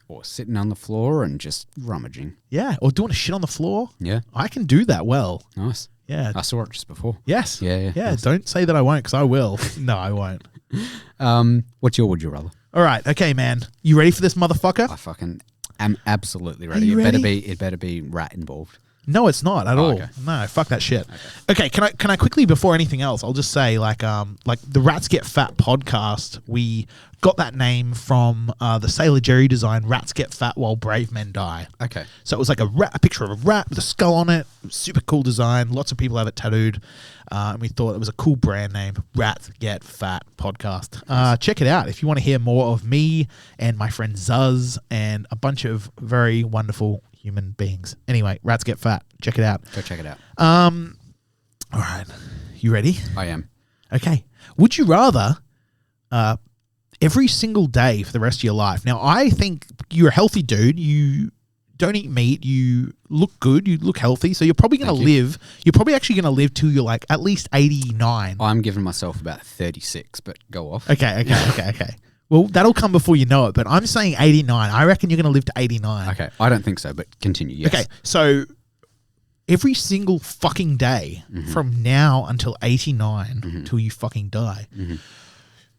Or sitting on the floor and just rummaging. Yeah, or doing a shit on the floor. Yeah. I can do that well. Nice. Yeah. I saw it just before. Yes. Yeah. Nice. Don't say that I won't because I will. No, I won't. What's your would you rather? All right. Okay, man. You ready for this motherfucker? I fucking am absolutely ready. You ready? It better be rat involved. No, it's not at all. Okay. No, fuck that shit. Okay, can I quickly before anything else, I'll just say like the Rats Get Fat podcast, we got that name from the Sailor Jerry design, Rats Get Fat While Brave Men Die. Okay. So it was like a picture of a rat with a skull on it. Super cool design. Lots of people have it tattooed. And we thought it was a cool brand name, Rats Get Fat podcast. Check it out if you want to hear more of me and my friend Zuz and a bunch of very wonderful human beings. Anyway, Rats Get Fat. Check it out. Go check it out. All right. You ready? I am. Okay. Would you rather every single day for the rest of your life? Now, I think you're a healthy dude. You don't eat meat. You look good. You look healthy. So you're probably going to live. You're probably actually going to live till you're like at least 89. I'm giving myself about 36, but go off. Okay. Well, that'll come before you know it, but I'm saying 89. I reckon you're going to live to 89. Okay. I don't think so, but continue. Yes. Okay. So every single fucking day from now until 89 till you fucking die,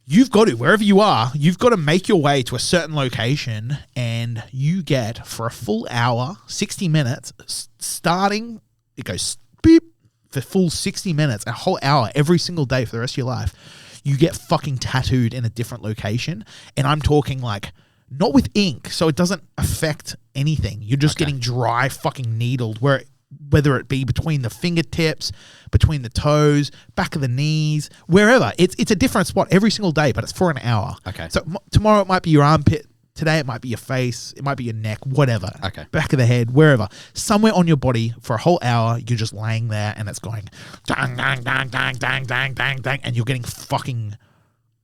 you've got to, wherever you are, you've got to make your way to a certain location, and you get, for a full hour, 60 minutes, starting, it goes beep, for full 60 minutes, a whole hour, every single day for the rest of your life, you get fucking tattooed in a different location. And I'm talking like, not with ink, so it doesn't affect anything. You're just getting dry fucking needled, whether it be between the fingertips, between the toes, back of the knees, wherever. It's a different spot every single day, but it's for an hour. Okay. So tomorrow it might be your armpit. Today it might be your face. It might be your neck, whatever. Okay. Back of the head, wherever. Somewhere on your body for a whole hour, you're just laying there and it's going dang, dang, dang, dang, dang, dang, dang, dang, and you're getting fucking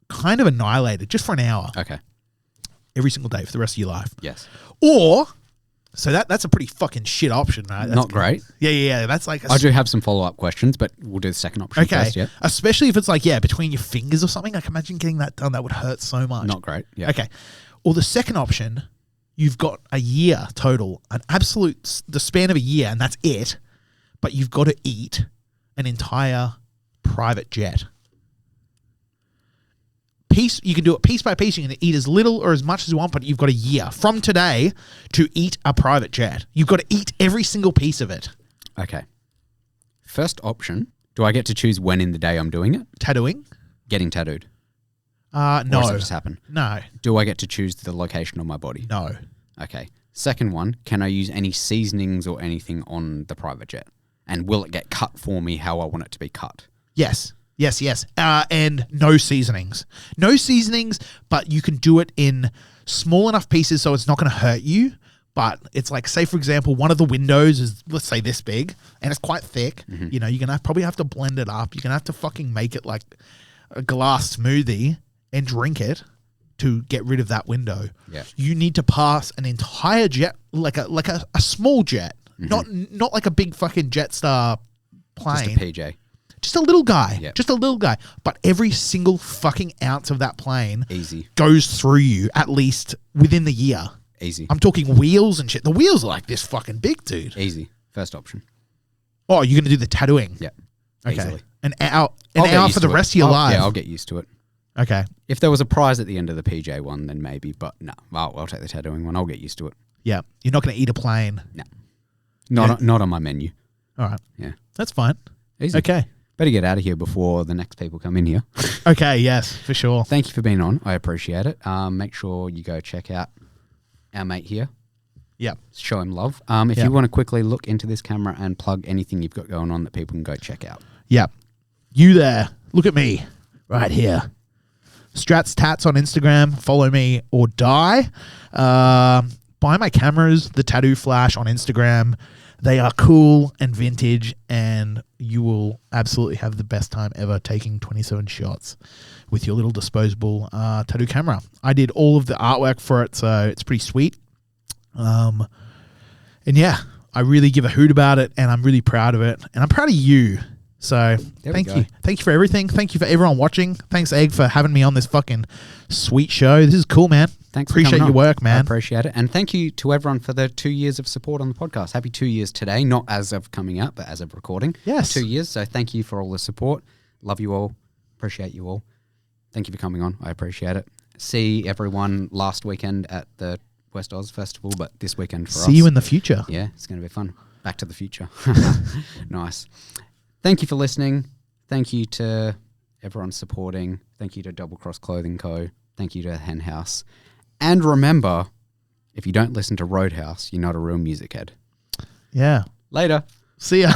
kind of annihilated just for an hour. Okay. Every single day for the rest of your life. Yes. Or, so that's a pretty fucking shit option, right? That's Not great. Yeah. That's like I do have some follow-up questions, but we'll do the second option first, yeah? Especially if it's like, between your fingers or something. Like, imagine getting that done. That would hurt so much. Not great, yeah. Okay. Or the second option, you've got a year total, the span of a year, and that's it. But you've got to eat an entire private jet. You can do it piece by piece. You can eat as little or as much as you want, but you've got a year from today to eat a private jet. You've got to eat every single piece of it. Okay. First option, do I get to choose when in the day I'm doing it? Tattooing? Getting tattooed. No. Or does it just happen? No. Do I get to choose the location on my body? No. Okay. Second one, can I use any seasonings or anything on the private jet? And will it get cut for me how I want it to be cut? Yes. And no seasonings. No seasonings, but you can do it in small enough pieces so it's not going to hurt you. But it's like, say, for example, one of the windows is, let's say, this big, and it's quite thick. Mm-hmm. You know, you're going to probably have to blend it up. You're going to have to fucking make it like a glass smoothie and drink it to get rid of that window. Yeah. You need to pass an entire jet, like a small jet, not like a big fucking Jetstar plane. Just a PJ. Just a little guy. Yep. Just a little guy. But every single fucking ounce of that plane Easy. goes through you at least within the year. Easy. I'm talking wheels and shit. The wheels are like this fucking big, dude. Easy. First option. Oh, you're going to do the tattooing? Yeah. Okay. Easily. An hour I'll for the rest of your life? Yeah, I'll get used to it. Okay. If there was a prize at the end of the PJ one, then maybe. But no, I'll take the tattooing one. I'll get used to it. Yeah. You're not going to eat a plane? No. Not on my menu. All right. Yeah. That's fine. Easy. Okay. Better get out of here before the next people come in here. Okay, yes, for sure. Thank you for being on. I appreciate it. Make sure you go check out our mate here. Yeah. Show him love. If you want to quickly look into this camera and plug anything you've got going on that people can go check out. Yeah. You there. Look at me. Right here. Straat's Tats on Instagram. Follow me or die. Buy my cameras, the Tattoo Flash on Instagram. They are cool and vintage, and you will absolutely have the best time ever taking 27 shots with your little disposable tattoo camera. I did all of the artwork for it, so it's pretty sweet. And yeah, I really give a hoot about it, and I'm really proud of it, and I'm proud of you. So thank you. Thank you for everything. Thank you for everyone watching. Thanks, Egg, for having me on this fucking sweet show. This is cool, man. Thanks. Appreciate your work, man. I appreciate it. And thank you to everyone for the 2 years of support on the podcast. Happy 2 years today, not as of coming out, but as of recording. Yes. 2 years. So thank you for all the support. Love you all. Appreciate you all. Thank you for coming on. I appreciate it. See everyone last weekend at the West Oz Festival, but this weekend for us. See you in the future. Yeah, it's going to be fun. Back to the future. Nice. Thank you for listening. Thank you to everyone supporting. Thank you to Double Cross Clothing Co. Thank you to Hen House. And remember, if you don't listen to Roadhouse, you're not a real music head. Yeah. Later. See ya.